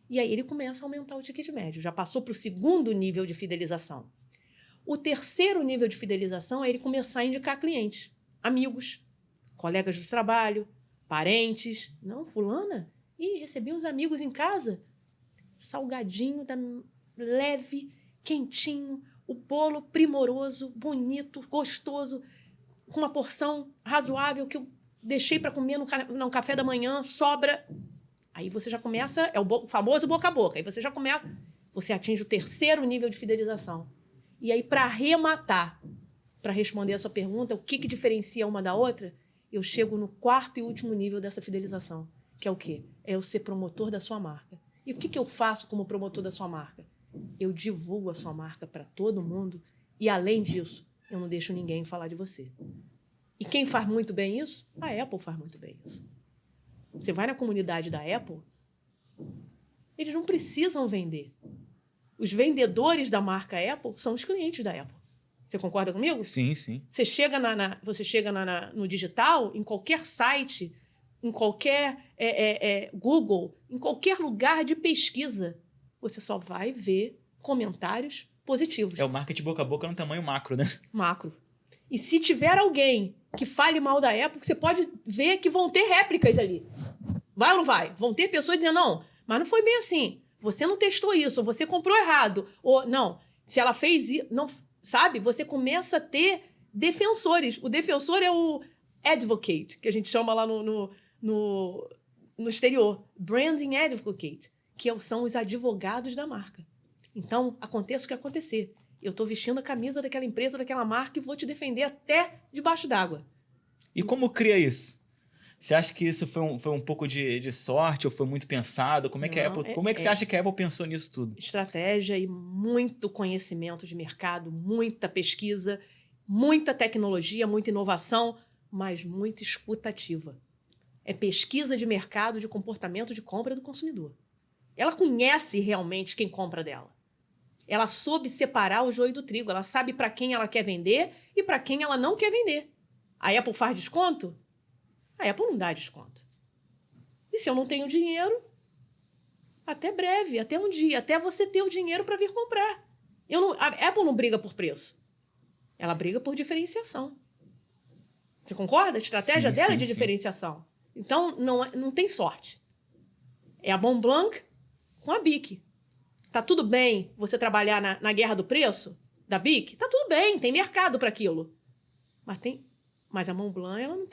E aí ele começa a aumentar o ticket médio, já passou para o segundo nível de fidelização. O terceiro nível de fidelização é ele começar a indicar clientes, amigos, colegas do trabalho, parentes. Não, fulana? Ih, recebi uns amigos em casa. Salgadinho, leve, quentinho, o bolo primoroso, bonito, gostoso, com uma porção razoável que eu deixei para comer no café da manhã, sobra. Aí você já começa, é o famoso boca a boca, aí você atinge o terceiro nível de fidelização. E aí, para arrematar, para responder a sua pergunta, o que diferencia uma da outra, eu chego no quarto e último nível dessa fidelização, que é o quê? É eu ser promotor da sua marca. E o que eu faço como promotor da sua marca? Eu divulgo a sua marca para todo mundo e, além disso, eu não deixo ninguém falar de você. E quem faz muito bem isso? A Apple faz muito bem isso. Você vai na comunidade da Apple, eles não precisam vender. Os vendedores da marca Apple são os clientes da Apple. Você concorda comigo? Sim, sim. Você chega no digital, em qualquer site, em qualquer Google, em qualquer lugar de pesquisa, você só vai ver comentários positivos. É o marketing boca a boca no tamanho macro, né? Macro. E se tiver alguém que fale mal da Apple, você pode ver que vão ter réplicas ali. Vai ou não vai? Vão ter pessoas dizendo, não, mas não foi bem assim. Você não testou isso, ou você comprou errado. Ou, não, se ela fez isso... Não, sabe? Você começa a ter defensores. O defensor é o advocate, que a gente chama lá no exterior. Branding advocate, que são os advogados da marca. Então, aconteça o que acontecer. Eu estou vestindo a camisa daquela empresa, daquela marca e vou te defender até debaixo d'água. E como cria isso? Você acha que isso foi um pouco de sorte ou foi muito pensado? Como é que você acha que a Apple pensou nisso tudo? Estratégia e muito conhecimento de mercado, muita pesquisa muita tecnologia, muita inovação, mas muita escutativa. É pesquisa de mercado, de comportamento de compra do consumidor. Ela conhece realmente quem compra dela. Ela soube separar o joio do trigo. Ela sabe para quem ela quer vender e para quem ela não quer vender. A Apple faz desconto? A Apple não dá desconto. E se eu não tenho dinheiro, até breve, até um dia, até você ter o dinheiro para vir comprar. A Apple não briga por preço. Ela briga por diferenciação. Você concorda? A estratégia dela é de diferenciação. Então, não tem sorte. É a Montblanc com a Bic. Tá tudo bem você trabalhar na guerra do preço da Bic? Tá tudo bem, tem mercado para aquilo. Mas a Montblanc,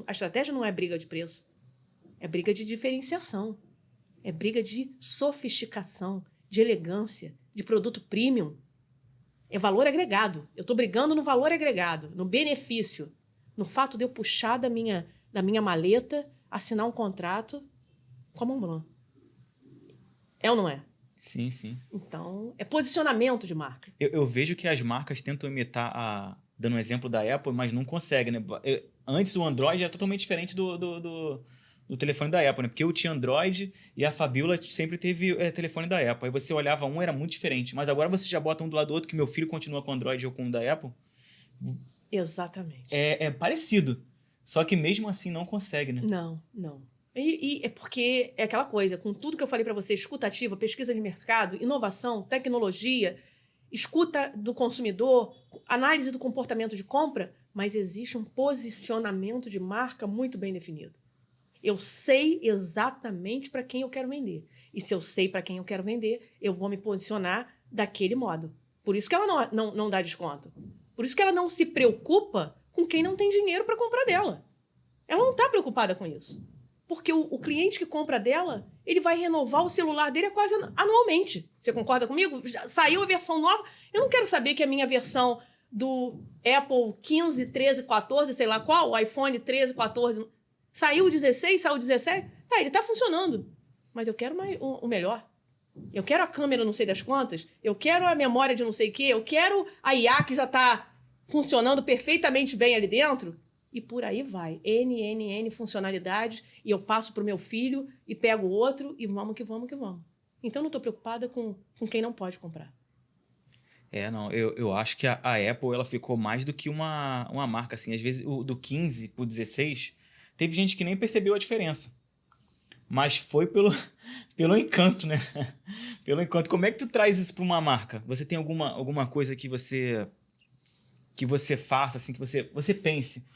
a estratégia não é briga de preço. É briga de diferenciação. É briga de sofisticação, de elegância, de produto premium. É valor agregado. Eu estou brigando no valor agregado, no benefício, no fato de eu puxar da minha maleta, assinar um contrato com a Montblanc. É ou não é? Sim, sim. Então, é posicionamento de marca. Eu vejo que as marcas tentam imitar, dando um exemplo da Apple, mas não conseguem, né? Antes o Android era totalmente diferente do telefone da Apple, né? Porque eu tinha Android e a Fabiola sempre teve telefone da Apple. Aí você olhava era muito diferente. Mas agora você já bota um do lado do outro, que meu filho continua com o Android ou com o da Apple. Exatamente. É parecido. Só que mesmo assim não consegue, né? Não. E é porque é aquela coisa, com tudo que eu falei para você, escutativa, pesquisa de mercado, inovação, tecnologia, escuta do consumidor, análise do comportamento de compra, mas existe um posicionamento de marca muito bem definido. Eu sei exatamente para quem eu quero vender. E se eu sei para quem eu quero vender, eu vou me posicionar daquele modo. Por isso que ela não dá desconto. Por isso que ela não se preocupa com quem não tem dinheiro para comprar dela. Ela não está preocupada com isso. Porque o cliente que compra dela, ele vai renovar o celular dele quase anualmente. Você concorda comigo? Já saiu a versão nova. Eu não quero saber que a minha versão do Apple 15, 13, 14, sei lá qual, o iPhone 13, 14... Saiu o 16, saiu o 17. Tá, ele tá funcionando. Mas eu quero o melhor. Eu quero a câmera não sei das quantas. Eu quero a memória de não sei o quê. Eu quero a IA que já tá funcionando perfeitamente bem ali dentro. E por aí vai. N funcionalidades. E eu passo pro meu filho e pego outro e vamos que vamos que vamos. Então, não tô preocupada com quem não pode comprar. Não. Eu acho que a Apple ela ficou mais do que uma marca. Assim. Às vezes, do 15 pro 16... Teve gente que nem percebeu a diferença. Mas foi pelo encanto, né? Pelo encanto. Como é que tu traz isso para uma marca? Você tem alguma coisa que você faça, assim, que você pense,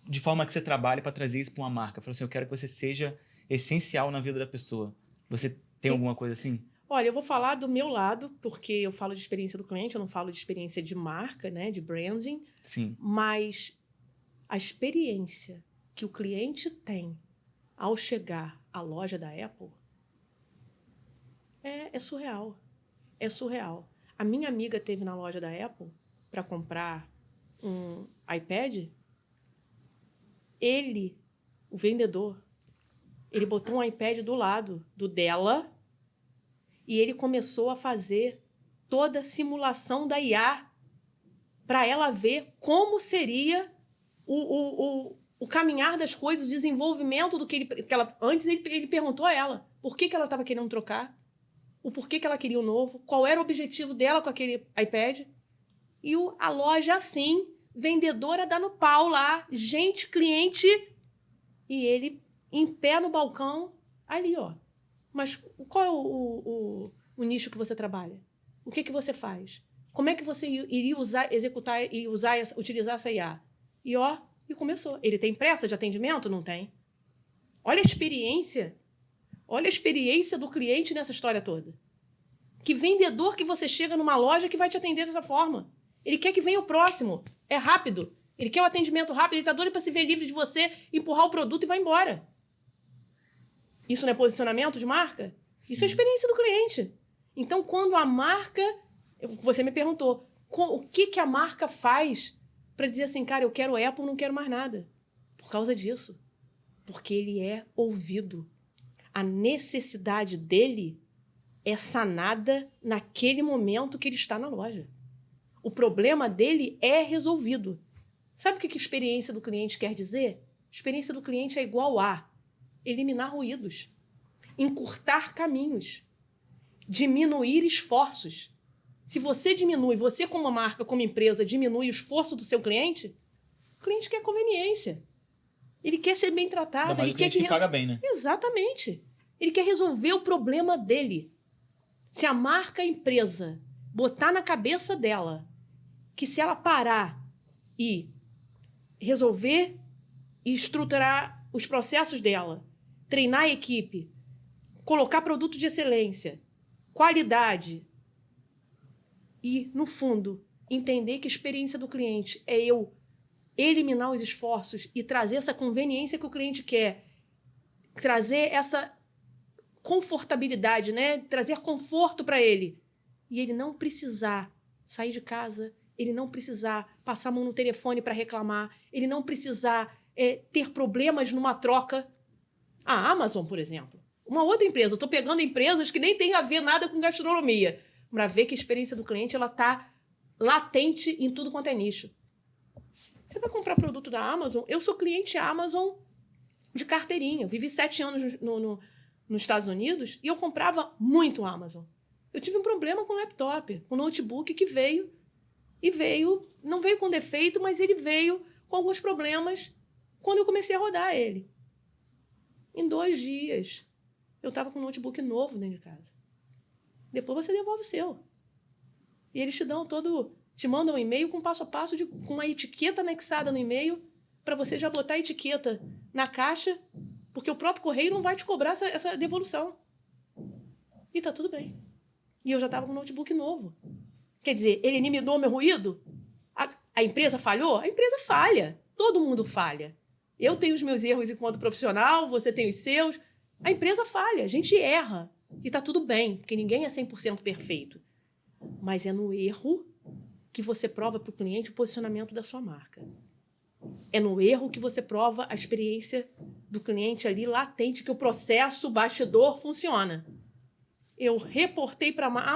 de forma que você trabalhe para trazer isso para uma marca? Fala assim, eu quero que você seja essencial na vida da pessoa. Você tem alguma coisa assim? Olha, eu vou falar do meu lado, porque eu falo de experiência do cliente, eu não falo de experiência de marca, né? De branding. Sim. Mas a experiência que o cliente tem ao chegar à loja da Apple é surreal. É surreal. A minha amiga teve na loja da Apple para comprar um iPad. O vendedor, ele botou um iPad do lado do dela e ele começou a fazer toda a simulação da IA para ela ver como seria o caminhar das coisas, o desenvolvimento do que ela... Antes, ele perguntou a ela por que ela estava querendo trocar, o porquê que ela queria o novo, qual era o objetivo dela com aquele iPad. E a loja, assim, vendedora dando pau lá, gente, cliente, e ele em pé no balcão, ali, ó. Mas qual é o nicho que você trabalha? O que você faz? Como é que você iria utilizar essa IA? E começou. Ele tem pressa de atendimento? Não tem. Olha a experiência do cliente nessa história toda. Que vendedor que você chega numa loja que vai te atender dessa forma? Ele quer que venha o próximo. É rápido. Ele quer o atendimento rápido. Ele está doido para se ver livre de você, empurrar o produto e vai embora. Isso não é posicionamento de marca? Sim. Isso é experiência do cliente. Então, quando a marca... Você me perguntou, o que a marca faz para dizer assim, cara, eu quero Apple, não quero mais nada. Por causa disso. Porque ele é ouvido. A necessidade dele é sanada naquele momento que ele está na loja. o problema dele é resolvido. Sabe o que experiência do cliente quer dizer? Experiência do cliente é igual a eliminar ruídos, encurtar caminhos, diminuir esforços. Se você diminui, você como marca, como empresa, diminui o esforço do seu cliente, o cliente quer conveniência. Ele quer ser bem tratado. Não, mas ele o cliente quer que paga bem, né? Exatamente. Ele quer resolver o problema dele. Se a marca, a empresa, botar na cabeça dela que se ela parar e resolver e estruturar os processos dela, treinar a equipe, colocar produto de excelência, qualidade e, no fundo, entender que a experiência do cliente é eu eliminar os esforços e trazer essa conveniência que o cliente quer, trazer essa confortabilidade, né? Trazer conforto para ele. E ele não precisar sair de casa, ele não precisar passar a mão no telefone para reclamar, ele não precisar ter problemas numa troca. A Amazon, por exemplo. Uma outra empresa. Eu estou pegando empresas que nem tem a ver nada com gastronomia, para ver que a experiência do cliente está latente em tudo quanto é nicho. Você vai comprar produto da Amazon? Eu sou cliente Amazon de carteirinha. Eu vivi 7 anos nos Estados Unidos e eu comprava muito Amazon. Eu tive um problema com o laptop, com o notebook que veio, não veio com defeito, mas ele veio com alguns problemas quando eu comecei a rodar ele. Em 2 dias, eu estava com um notebook novo dentro de casa. Depois você devolve o seu. E eles te mandam um e-mail com passo a passo, com uma etiqueta anexada no e-mail, para você já botar a etiqueta na caixa, porque o próprio correio não vai te cobrar essa devolução. E tá tudo bem. E eu já estava com um notebook novo. Quer dizer, ele eliminou meu ruído? A empresa falhou? A empresa falha. Todo mundo falha. Eu tenho os meus erros enquanto profissional, você tem os seus. A empresa falha, a gente erra. E tá tudo bem, porque ninguém é 100% perfeito. Mas é no erro que você prova para o cliente o posicionamento da sua marca. É no erro que você prova a experiência do cliente ali latente, que o processo, o bastidor funciona. Eu reportei para a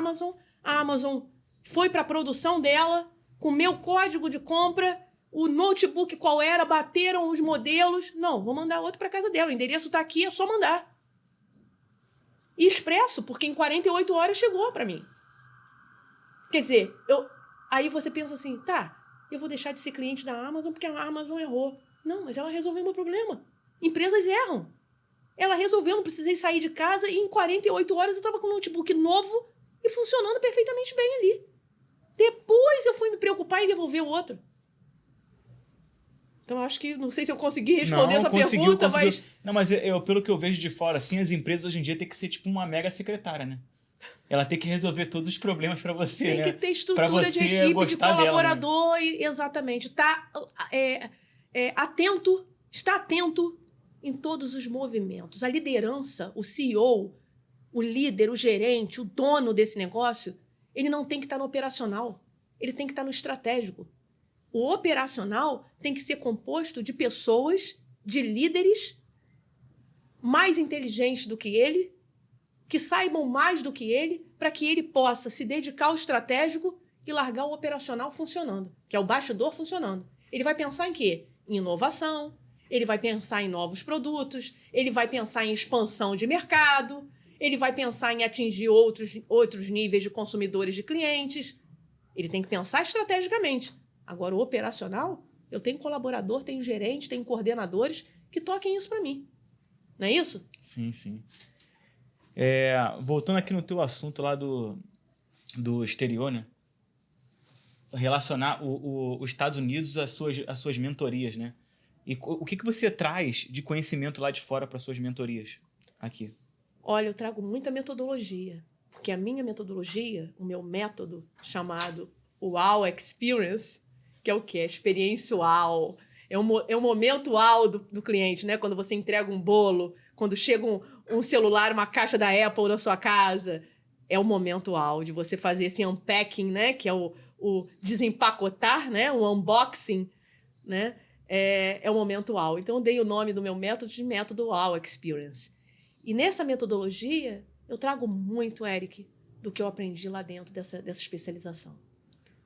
Amazon foi para a produção dela, com o meu código de compra, o notebook qual era, bateram os modelos. Não, vou mandar outro para casa dela, o endereço está aqui, é só mandar. E expresso, porque em 48 horas chegou para mim. Quer dizer, aí você pensa assim, tá, eu vou deixar de ser cliente da Amazon porque a Amazon errou. Não, mas ela resolveu o meu problema. Empresas erram. Ela resolveu, não precisei sair de casa e em 48 horas eu estava com um notebook novo e funcionando perfeitamente bem ali. Depois eu fui me preocupar em devolver o outro. Então, acho que, não sei se eu consegui responder essa pergunta, mas... Não, mas pelo que eu vejo de fora, assim, as empresas hoje em dia têm que ser tipo uma mega secretária, né? Ela tem que resolver todos os problemas para você, né? Tem que ter estrutura de equipe, de colaborador, dela, né? Exatamente. Está atento em todos os movimentos. A liderança, o CEO, o líder, o gerente, o dono desse negócio, ele não tem que estar no operacional, ele tem que estar no estratégico. O operacional tem que ser composto de pessoas, de líderes mais inteligentes do que ele, que saibam mais do que ele, para que ele possa se dedicar ao estratégico e largar o operacional funcionando, que é o bastidor funcionando. Ele vai pensar em quê? Em inovação, ele vai pensar em novos produtos, ele vai pensar em expansão de mercado, ele vai pensar em atingir outros níveis de consumidores, de clientes. Ele tem que pensar estrategicamente. Agora, o operacional, eu tenho colaborador, tenho gerente, tenho coordenadores que toquem isso para mim. Não é isso? Sim, sim. Voltando aqui no teu assunto lá do exterior, né? Relacionar os Estados Unidos às suas mentorias, né? E o que você traz de conhecimento lá de fora para suas mentorias aqui? Olha, eu trago muita metodologia, porque a minha metodologia, o meu método chamado Wow Experience, que é o quê? A experiência wow. É o momento wow do cliente, né? Quando você entrega um bolo, quando chega um celular, uma caixa da Apple na sua casa. É o momento wow de você fazer esse unpacking, né? Que é o desempacotar, né? O unboxing, né? É o momento wow. Então, eu dei o nome do meu método de método Wow Experience. E nessa metodologia, eu trago muito, Eric, do que eu aprendi lá dentro dessa especialização.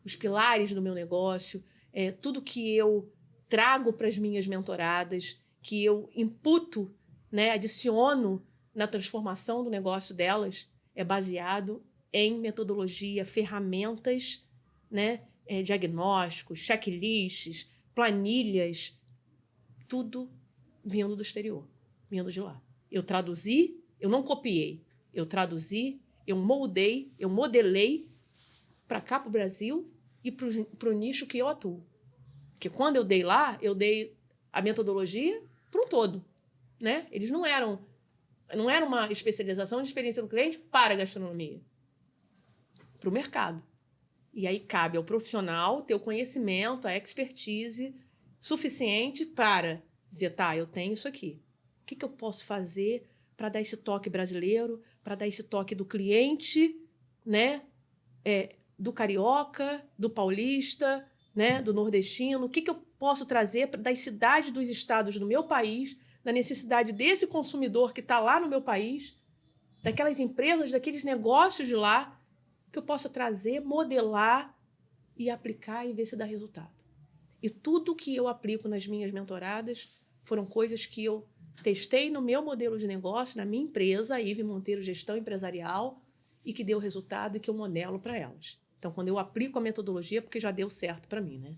os pilares do meu negócio, tudo que eu trago para as minhas mentoradas, que eu imputo, né, adiciono na transformação do negócio delas, é baseado em metodologia, ferramentas, né, diagnósticos, checklists, planilhas, tudo vindo do exterior, vindo de lá. Eu traduzi, eu não copiei, eu traduzi, eu moldei, eu modelei para cá, para o Brasil e para o nicho que eu atuo. Porque quando eu dei lá, eu dei a metodologia para um todo, né? Eles não era uma especialização de experiência do cliente para a gastronomia, para o mercado. E aí cabe ao profissional ter o conhecimento, a expertise suficiente para dizer, tá, eu tenho isso aqui. O que eu posso fazer para dar esse toque brasileiro, para dar esse toque do cliente, né? Do carioca, do paulista, né? Do nordestino. O que eu posso trazer das cidades dos estados do meu país, da necessidade desse consumidor que está lá no meu país, daquelas empresas, daqueles negócios de lá, que eu possa trazer, modelar e aplicar e ver se dá resultado. E tudo que eu aplico nas minhas mentoradas foram coisas que eu testei no meu modelo de negócio, na minha empresa, a Ive Monteiro Gestão Empresarial, e que deu resultado e que eu modelo para elas. Então, quando eu aplico a metodologia, é porque já deu certo para mim, né?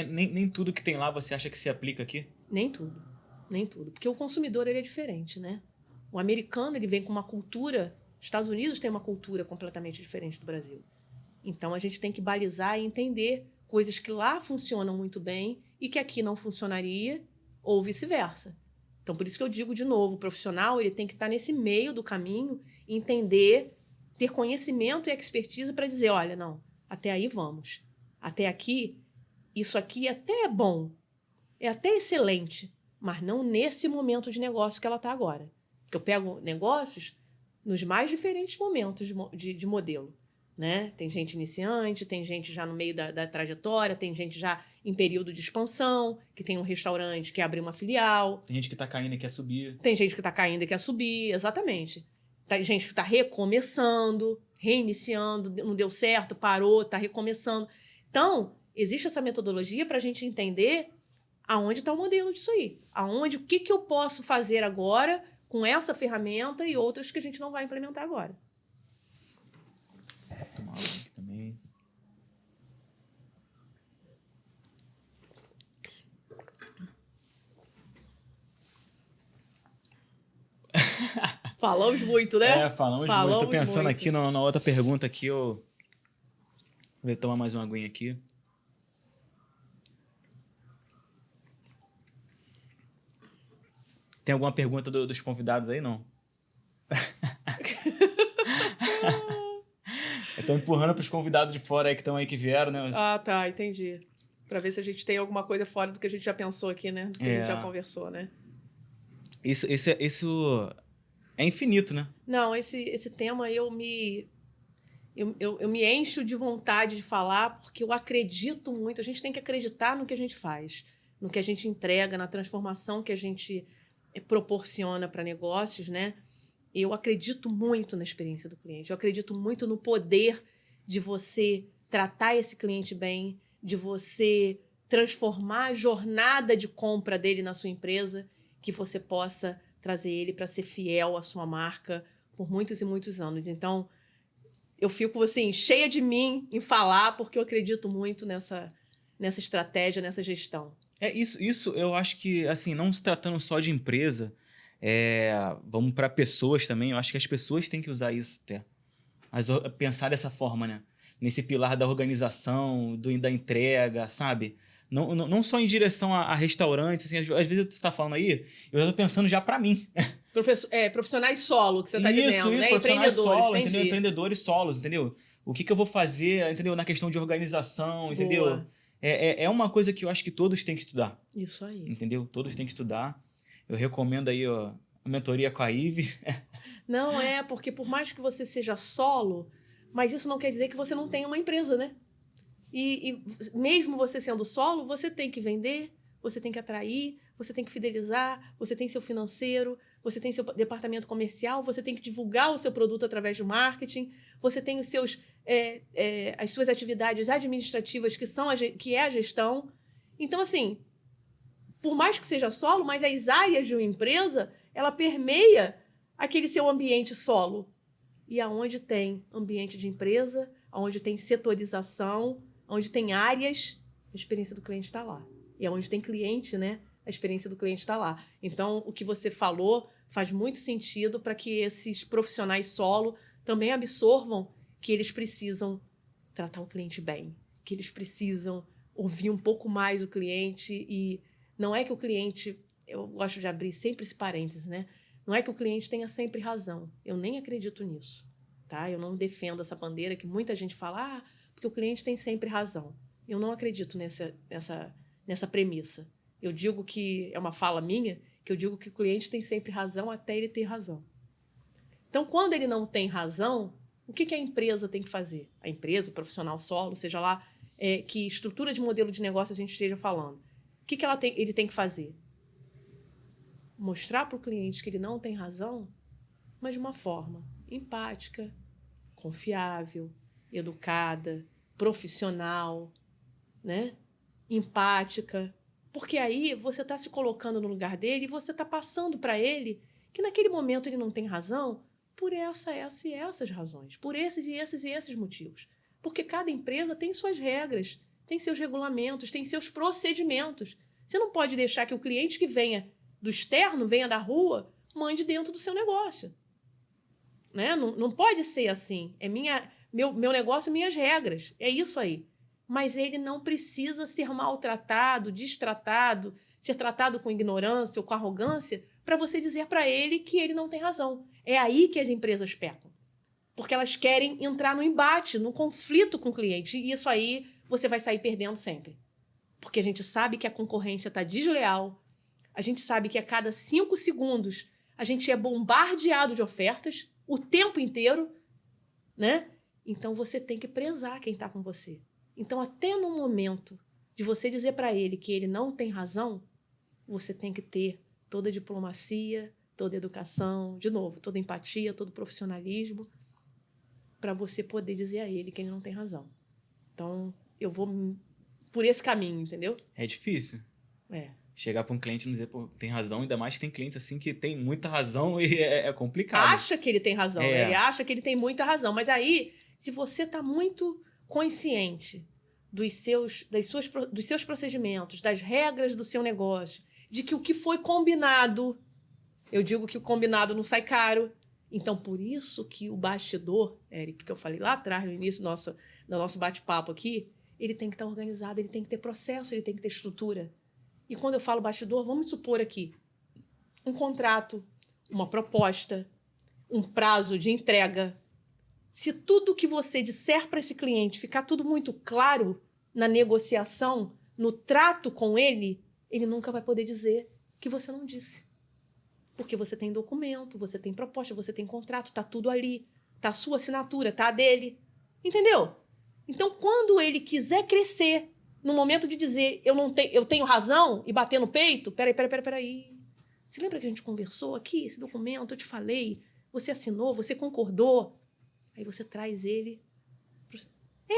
Nem tudo que tem lá você acha que se aplica aqui? Nem tudo. Nem tudo. Porque o consumidor ele é diferente, né? O americano ele vem com uma cultura... Estados Unidos tem uma cultura completamente diferente do Brasil. Então, a gente tem que balizar e entender coisas que lá funcionam muito bem e que aqui não funcionaria, ou vice-versa. Então, por isso que eu digo de novo, o profissional ele tem que estar nesse meio do caminho, entender, ter conhecimento e expertise para dizer, olha, não, até aí vamos. Até aqui, isso aqui até é bom, é até excelente, mas não nesse momento de negócio que ela está agora. Porque eu pego negócios nos mais diferentes momentos de modelo. Né? Tem gente iniciante, tem gente já no meio da trajetória, tem gente já em período de expansão, que tem um restaurante, quer abrir uma filial. Tem gente que está caindo e quer subir. Tem gente que está caindo e quer subir, exatamente. Tem gente que está recomeçando, reiniciando, não deu certo, parou, está recomeçando. Então, existe essa metodologia para a gente entender aonde está o modelo disso aí. O que eu posso fazer agora com essa ferramenta e outras que a gente não vai implementar agora. Vou tomar água aqui também. Falamos muito, né? Falamos muito. Tô pensando aqui na outra pergunta aqui. Vou tomar mais uma aguinha aqui. Tem alguma pergunta dos convidados aí, não? Eu tô empurrando pros convidados de fora aí que estão aí, que vieram, né? Ah, tá, entendi. Pra ver se a gente tem alguma coisa fora do que a gente já pensou aqui, né? Do que a gente já conversou, né? Isso é infinito, né? Não, esse tema eu me encho de vontade de falar porque eu acredito muito. A gente tem que acreditar no que a gente faz, no que a gente entrega, na transformação que a gente proporciona para negócios, né? Eu acredito muito na experiência do cliente. Eu acredito muito no poder de você tratar esse cliente bem, de você transformar a jornada de compra dele na sua empresa, que você possa trazer ele para ser fiel à sua marca por muitos e muitos anos. Então, eu fico assim, cheia de mim em falar, porque eu acredito muito nessa estratégia, nessa gestão. Isso eu acho que, assim, não se tratando só de empresa, vamos para pessoas também. Eu acho que as pessoas têm que usar isso até. Pensar dessa forma, né? Nesse pilar da organização, da entrega, sabe? Não só em direção a restaurantes, assim, às vezes você está falando aí, eu já estou pensando já para mim. Profissionais solo, que você está dizendo, né? Profissionais solo, entendi. entendeu? Empreendedores solos, entendeu? O que eu vou fazer, entendeu? Na questão de organização, entendeu? Boa. É uma coisa que eu acho que todos têm que estudar. Isso aí. Entendeu? Todos têm que estudar. Eu recomendo aí a mentoria com a Ive. Não porque por mais que você seja solo, mas isso não quer dizer que você não tenha uma empresa, né? E mesmo você sendo solo, você tem que vender, você tem que atrair, você tem que fidelizar, você tem seu financeiro, você tem seu departamento comercial, você tem que divulgar o seu produto através do marketing, você tem os seus as suas atividades administrativas, que é a gestão. Então, assim, por mais que seja solo, mas as áreas de uma empresa, ela permeia aquele seu ambiente solo. E aonde tem ambiente de empresa, aonde tem setorização, onde tem áreas, a experiência do cliente está lá. E aonde tem cliente, né, a experiência do cliente está lá. Então, o que você falou faz muito sentido para que esses profissionais solo também absorvam que eles precisam tratar o cliente bem, que eles precisam ouvir um pouco mais o cliente. E não é que o cliente... Eu gosto de abrir sempre esse parêntese, né? Não é que o cliente tenha sempre razão. Eu nem acredito nisso, tá? Eu não defendo essa bandeira que muita gente fala, porque o cliente tem sempre razão. Eu não acredito nessa premissa. Eu digo que, é uma fala minha, que eu digo que o cliente tem sempre razão até ele ter razão. Então, quando ele não tem razão, o que a empresa tem que fazer? A empresa, o profissional solo, seja lá que estrutura de modelo de negócio a gente esteja falando. O que ele tem que fazer? Mostrar para o cliente que ele não tem razão, mas de uma forma empática, confiável, educada, profissional, né? Empática. Porque aí você está se colocando no lugar dele e você está passando para ele que naquele momento ele não tem razão por essa e essas razões, por esses e esses motivos. Porque cada empresa tem suas regras, tem seus regulamentos, tem seus procedimentos. Você não pode deixar que o cliente que venha do externo, venha da rua, mande dentro do seu negócio. Né? Não pode ser assim. É meu negócio, minhas regras. É isso aí. Mas ele não precisa ser maltratado, destratado, ser tratado com ignorância ou com arrogância para você dizer para ele que ele não tem razão. É aí que as empresas pecam. Porque elas querem entrar no embate, no conflito com o cliente. E isso aí você vai sair perdendo sempre. Porque a gente sabe que a concorrência está desleal. A gente sabe que a cada 5 segundos a gente é bombardeado de ofertas o tempo inteiro, né? Então você tem que prezar quem está com você. Então, até no momento de você dizer para ele que ele não tem razão, você tem que ter toda a diplomacia, toda a educação, de novo, toda a empatia, todo o profissionalismo, para você poder dizer a ele que ele não tem razão. Então, eu vou por esse caminho, entendeu? É difícil. Chegar para um cliente e dizer, pô, tem razão, ainda mais que tem clientes assim que tem muita razão e é complicado. Acha que ele tem razão, né? Ele acha que ele tem muita razão. Mas aí, se você está muito consciente dos seus procedimentos, das regras do seu negócio, de que o que foi combinado, eu digo que o combinado não sai caro. Então, por isso que o bastidor, Eric, que eu falei lá atrás, no início do nosso bate-papo aqui, ele tem que estar organizado, ele tem que ter processo, ele tem que ter estrutura. E quando eu falo bastidor, vamos supor aqui um contrato, uma proposta, um prazo de entrega. Se tudo que você disser para esse cliente ficar tudo muito claro na negociação, no trato com ele, ele nunca vai poder dizer que você não disse. Porque você tem documento, você tem proposta, você tem contrato, tá tudo ali. Tá a sua assinatura, tá a dele. Entendeu? Então, quando ele quiser crescer, no momento de dizer eu tenho razão e bater no peito, peraí. Você lembra que a gente conversou aqui, esse documento, eu te falei, você assinou, você concordou. Aí você traz ele.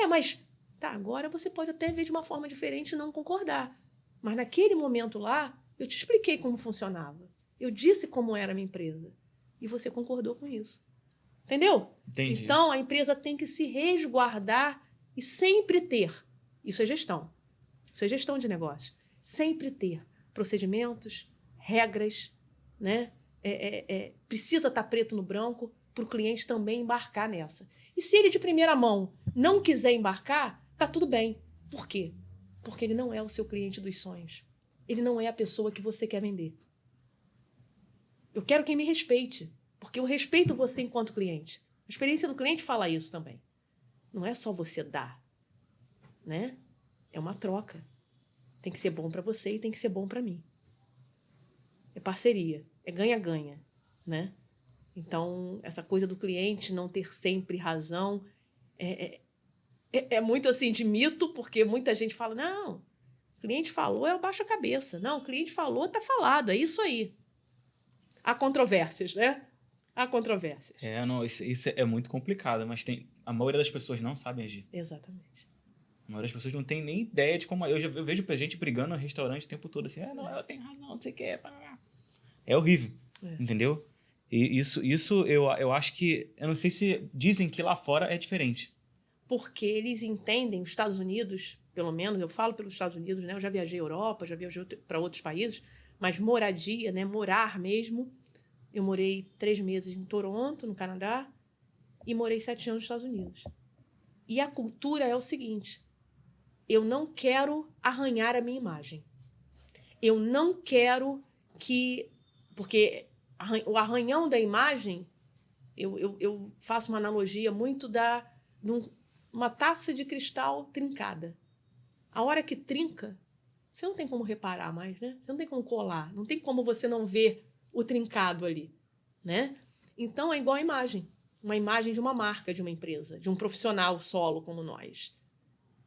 Mas tá, agora você pode até ver de uma forma diferente e não concordar. Mas naquele momento lá, eu te expliquei como funcionava. Eu disse como era a minha empresa. E você concordou com isso. Entendeu? Entendi. Então, a empresa tem que se resguardar e sempre ter. Isso é gestão. Isso é gestão de negócio. Sempre ter procedimentos, regras, né? Precisa estar preto no branco para o cliente também embarcar nessa. E se ele de primeira mão não quiser embarcar, tá tudo bem. Por quê? Porque ele não é o seu cliente dos sonhos. Ele não é a pessoa que você quer vender. Eu quero quem me respeite, porque eu respeito você enquanto cliente. A experiência do cliente fala isso também. Não é só você dar, né? É uma troca. Tem que ser bom para você e tem que ser bom para mim. É parceria, é ganha-ganha, né? Então, essa coisa do cliente não ter sempre razão é muito assim de mito, porque muita gente fala, não, o cliente falou, eu baixo a cabeça. Não, o cliente falou, tá falado, é isso aí. Há controvérsias, né? Há controvérsias. Não, isso é muito complicado, mas a maioria das pessoas não sabem agir. Exatamente. A maioria das pessoas não tem nem ideia de como... Eu vejo gente brigando no restaurante o tempo todo, assim, não, eu tenho razão, não sei o que. É horrível, entendeu? E isso eu acho que... Eu não sei se dizem que lá fora é diferente. Porque eles entendem, os Estados Unidos, pelo menos, eu falo pelos Estados Unidos, né? Eu já viajei à Europa, já viajei para outros países, mas moradia, né? Morar mesmo. Eu morei 3 meses em Toronto, no Canadá, e morei 7 anos nos Estados Unidos. E a cultura é o seguinte: eu não quero arranhar a minha imagem. Eu não quero que... Porque o arranhão da imagem, eu faço uma analogia muito uma taça de cristal trincada. A hora que trinca, você não tem como reparar mais, né? Você não tem como colar, não tem como você não ver o trincado ali, né? Então, é igual a imagem. Uma imagem de uma marca, de uma empresa, de um profissional solo como nós.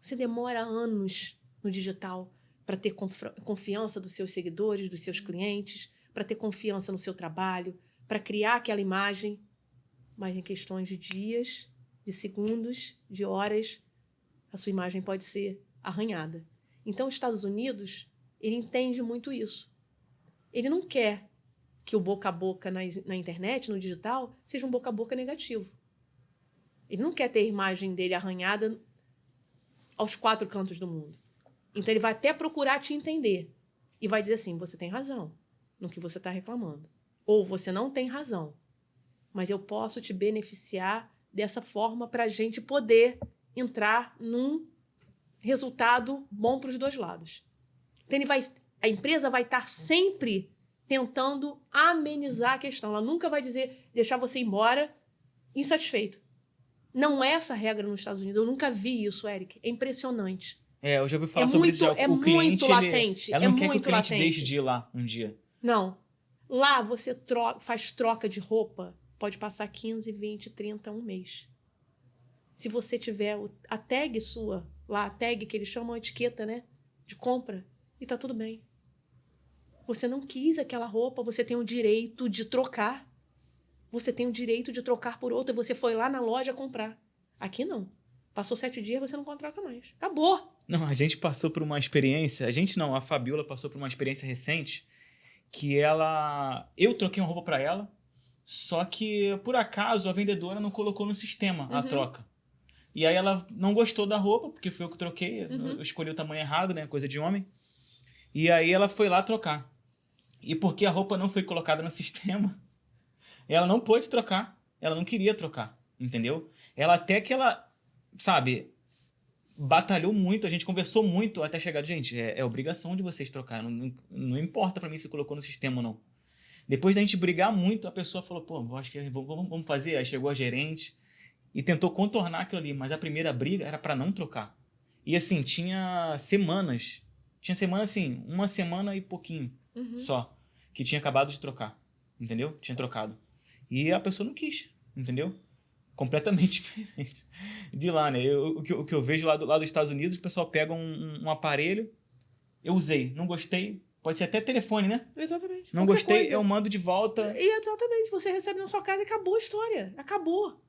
Você demora anos no digital para ter confiança dos seus seguidores, dos seus clientes, para ter confiança no seu trabalho, para criar aquela imagem, mas em questões de dias, de segundos, de horas, a sua imagem pode ser arranhada. Então, os Estados Unidos, ele entende muito isso. Ele não quer que o boca a boca na internet, no digital, seja um boca a boca negativo. Ele não quer ter a imagem dele arranhada aos 4 cantos do mundo. Então, ele vai até procurar te entender e vai dizer assim: você tem razão no que você está reclamando. Ou você não tem razão, mas eu posso te beneficiar dessa forma para a gente poder entrar num resultado bom para os 2 lados. Então, a empresa vai estar sempre tentando amenizar a questão. Ela nunca vai deixar você embora insatisfeito. Não é essa a regra nos Estados Unidos. Eu nunca vi isso, Eric. É impressionante. Eu já ouvi falar sobre isso. É muito latente. Ela não quer que o cliente deixe de ir lá um dia. Não. Lá você faz troca de roupa, pode passar 15, 20, 30, um mês. Se você tiver a tag sua, lá a tag que eles chamam a etiqueta, né, de compra, e tá tudo bem. Você não quis aquela roupa, você tem o direito de trocar. Você tem o direito de trocar por outra. Você foi lá na loja comprar. Aqui não. Passou 7 dias, você não troca mais. Acabou. Não, a gente passou por uma experiência... A gente não, a Fabiola passou por uma experiência recente que eu troquei uma roupa para ela, só que, por acaso, a vendedora não colocou no sistema a troca. E aí ela não gostou da roupa, porque foi eu que troquei. Eu escolhi o tamanho errado, né? Coisa de homem. E aí ela foi lá trocar. E porque a roupa não foi colocada no sistema, ela não pôde trocar. Ela não queria trocar, entendeu? Sabe, batalhou muito, a gente conversou muito até chegar. Gente, é obrigação de vocês trocar. Não importa pra mim se colocou no sistema ou não. Depois da gente brigar muito, a pessoa falou: pô, acho que vamos fazer. Aí chegou a gerente e tentou contornar aquilo ali. Mas a primeira briga era pra não trocar. E assim, tinha semanas. Tinha semana assim, 1 semana e pouquinho só. Que tinha acabado de trocar. Entendeu? Tinha trocado. E a pessoa não quis, entendeu? Completamente diferente de lá, né? O que eu vejo lá dos Estados Unidos, o pessoal pega um aparelho, eu usei, não gostei, pode ser até telefone, né? Exatamente. Não gostei, eu mando de volta. E exatamente, você recebe na sua casa e acabou a história. Acabou.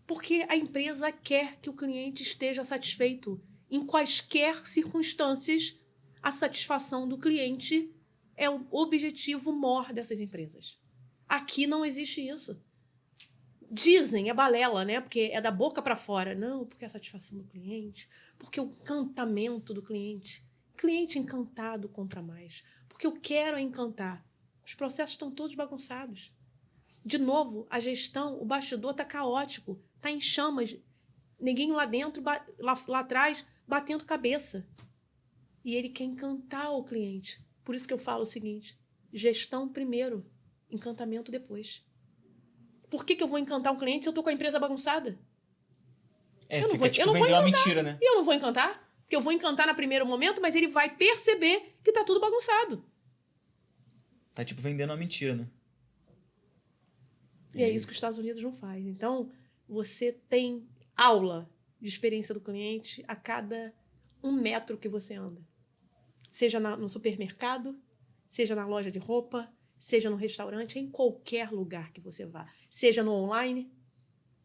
Porque a empresa quer que o cliente esteja satisfeito. Em quaisquer circunstâncias, a satisfação do cliente é o objetivo maior dessas empresas. Aqui não existe isso. Dizem, é balela, né? Porque é da boca para fora. Não, porque é a satisfação do cliente, porque o encantamento do cliente. Cliente encantado compra mais. Porque eu quero encantar. Os processos estão todos bagunçados. De novo, a gestão, o bastidor está caótico, está em chamas. Ninguém lá dentro, lá atrás, batendo cabeça. E ele quer encantar o cliente. Por isso que eu falo o seguinte: gestão primeiro, encantamento depois. Por que eu vou encantar um cliente se eu estou com a empresa bagunçada? Eu não vou encantar. Uma mentira, né? E eu não vou encantar? Porque eu vou encantar no primeiro momento, mas ele vai perceber que está tudo bagunçado. Tá tipo vendendo uma mentira, né? E é isso que os Estados Unidos não faz. Então, você tem aula de experiência do cliente a cada 1 metro que você anda. Seja no supermercado, seja na loja de roupa, seja no restaurante, em qualquer lugar que você vá. Seja no online,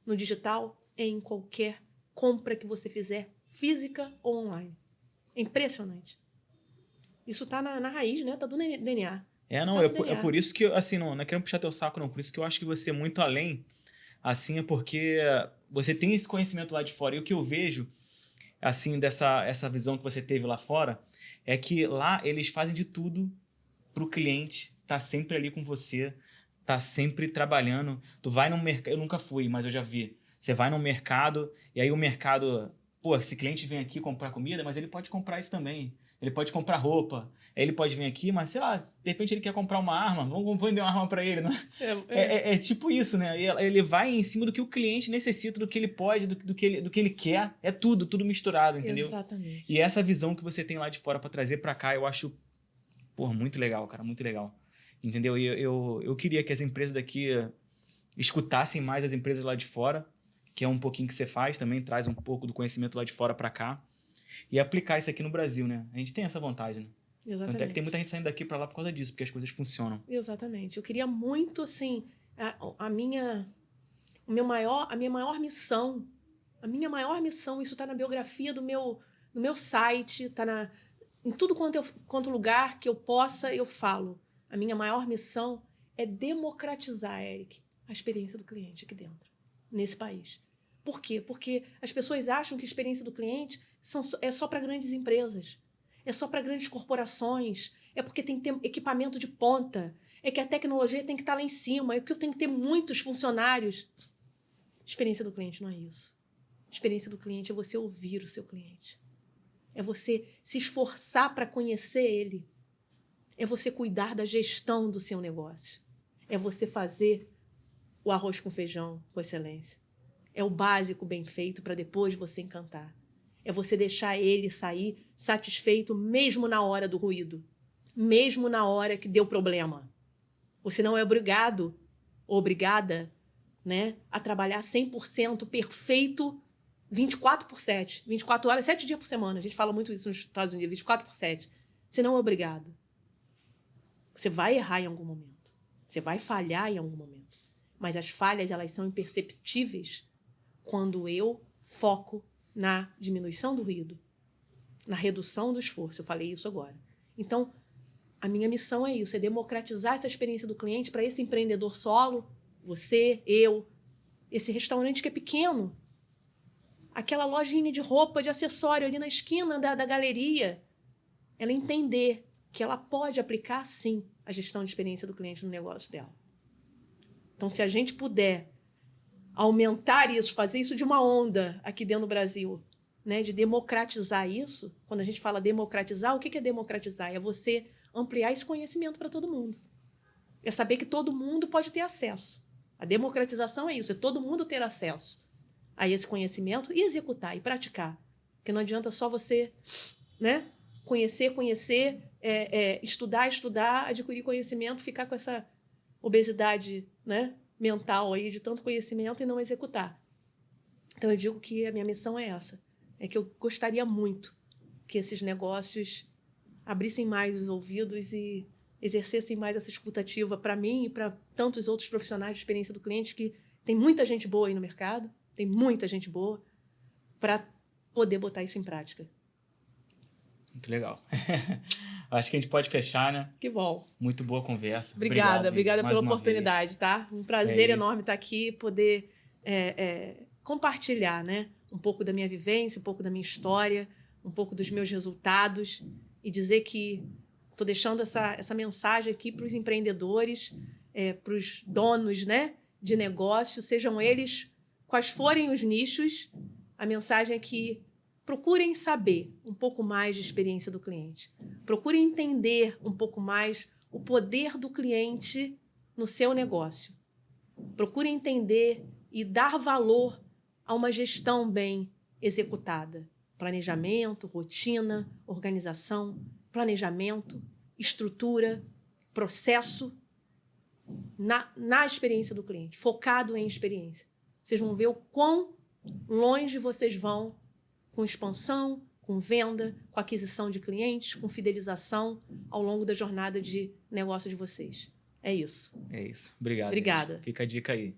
no digital, em qualquer compra que você fizer, física ou online. É impressionante. Isso tá na raiz, né? Tá do DNA. Não, Tá é no por, é DNA. por isso que, assim, não é querendo puxar teu saco, não. Por isso que eu acho que você é muito além, assim, é porque você tem esse conhecimento lá de fora. E o que eu vejo, assim, essa visão que você teve lá fora, é que lá eles fazem de tudo pro cliente tá sempre ali com você, tá sempre trabalhando. Tu vai no mercado, eu nunca fui, mas eu já vi. Você vai no mercado e aí o mercado, pô, esse cliente vem aqui comprar comida, mas ele pode comprar isso também. Ele pode comprar roupa. Aí ele pode vir aqui, mas sei lá, de repente ele quer comprar uma arma, vamos vender uma arma para ele, né? É tipo isso, né? Ele vai em cima do que o cliente necessita, do que ele pode, do que ele quer. É tudo misturado, entendeu? Exatamente. E essa visão que você tem lá de fora para trazer para cá, eu acho, pô, muito legal, cara, muito legal. Entendeu? E eu queria que as empresas daqui escutassem mais as empresas lá de fora, que é um pouquinho que você faz também, traz um pouco do conhecimento lá de fora para cá, e aplicar isso aqui no Brasil, né? A gente tem essa vantagem, né? Exatamente. Tanto é que tem muita gente saindo daqui para lá por causa disso, porque as coisas funcionam. Exatamente. Eu queria muito, assim, a minha maior missão, isso está na biografia do meu site, está em tudo quanto lugar que eu possa, eu falo. A minha maior missão é democratizar, Eric, a experiência do cliente aqui dentro, nesse país. Por quê? Porque as pessoas acham que a experiência do cliente é só para grandes empresas, é só para grandes corporações, é porque tem que ter equipamento de ponta, é que a tecnologia tem que estar lá em cima, é que eu tenho que ter muitos funcionários. Experiência do cliente não é isso. Experiência do cliente é você ouvir o seu cliente. É você se esforçar para conhecer ele. É você cuidar da gestão do seu negócio. É você fazer o arroz com feijão com excelência. É o básico bem feito para depois você encantar. É você deixar ele sair satisfeito mesmo na hora do ruído. Mesmo na hora que deu problema. Você não é obrigado ou obrigada, né, a trabalhar 100% perfeito 24/7. 24 horas, 7 dias por semana. A gente fala muito isso nos Estados Unidos, 24/7. Você não é obrigado. Você vai errar em algum momento. Você vai falhar em algum momento. Mas as falhas, elas são imperceptíveis quando eu foco na diminuição do ruído, na redução do esforço. Eu falei isso agora. Então, a minha missão é isso, é democratizar essa experiência do cliente para esse empreendedor solo, você, eu, esse restaurante que é pequeno, aquela lojinha de roupa, de acessório ali na esquina da galeria, ela entender que ela pode aplicar, sim, a gestão de experiência do cliente no negócio dela. Então, se a gente puder aumentar isso, fazer isso de uma onda aqui dentro do Brasil, né, de democratizar isso, quando a gente fala democratizar, o que é democratizar? É você ampliar esse conhecimento para todo mundo. É saber que todo mundo pode ter acesso. A democratização é isso, é todo mundo ter acesso a esse conhecimento e executar e praticar. Porque não adianta só você, né, conhecer, estudar, adquirir conhecimento, ficar com essa obesidade, né, mental aí de tanto conhecimento e não executar. Então eu digo que a minha missão é essa, é que eu gostaria muito que esses negócios abrissem mais os ouvidos e exercessem mais essa escutativa para mim e para tantos outros profissionais de experiência do cliente, que tem muita gente boa aí no mercado, tem muita gente boa, para poder botar isso em prática. Muito legal. Acho que a gente pode fechar, né? Que bom. Muito boa conversa. Obrigada pela oportunidade, vez. tá? Um prazer enorme estar aqui, poder compartilhar, né? Um pouco da minha vivência, um pouco da minha história, um pouco dos meus resultados e dizer que estou deixando essa mensagem aqui para os empreendedores, para os donos, né, de negócio, sejam eles quais forem os nichos. A mensagem é que procurem saber um pouco mais de experiência do cliente. Procurem entender um pouco mais o poder do cliente no seu negócio. Procurem entender e dar valor a uma gestão bem executada. Planejamento, rotina, organização, planejamento, estrutura, processo na experiência do cliente, focado em experiência. Vocês vão ver o quão longe vocês vão com expansão, com venda, com aquisição de clientes, com fidelização ao longo da jornada de negócio de vocês. É isso. É isso. Obrigado. Obrigada. Gente. Fica a dica aí.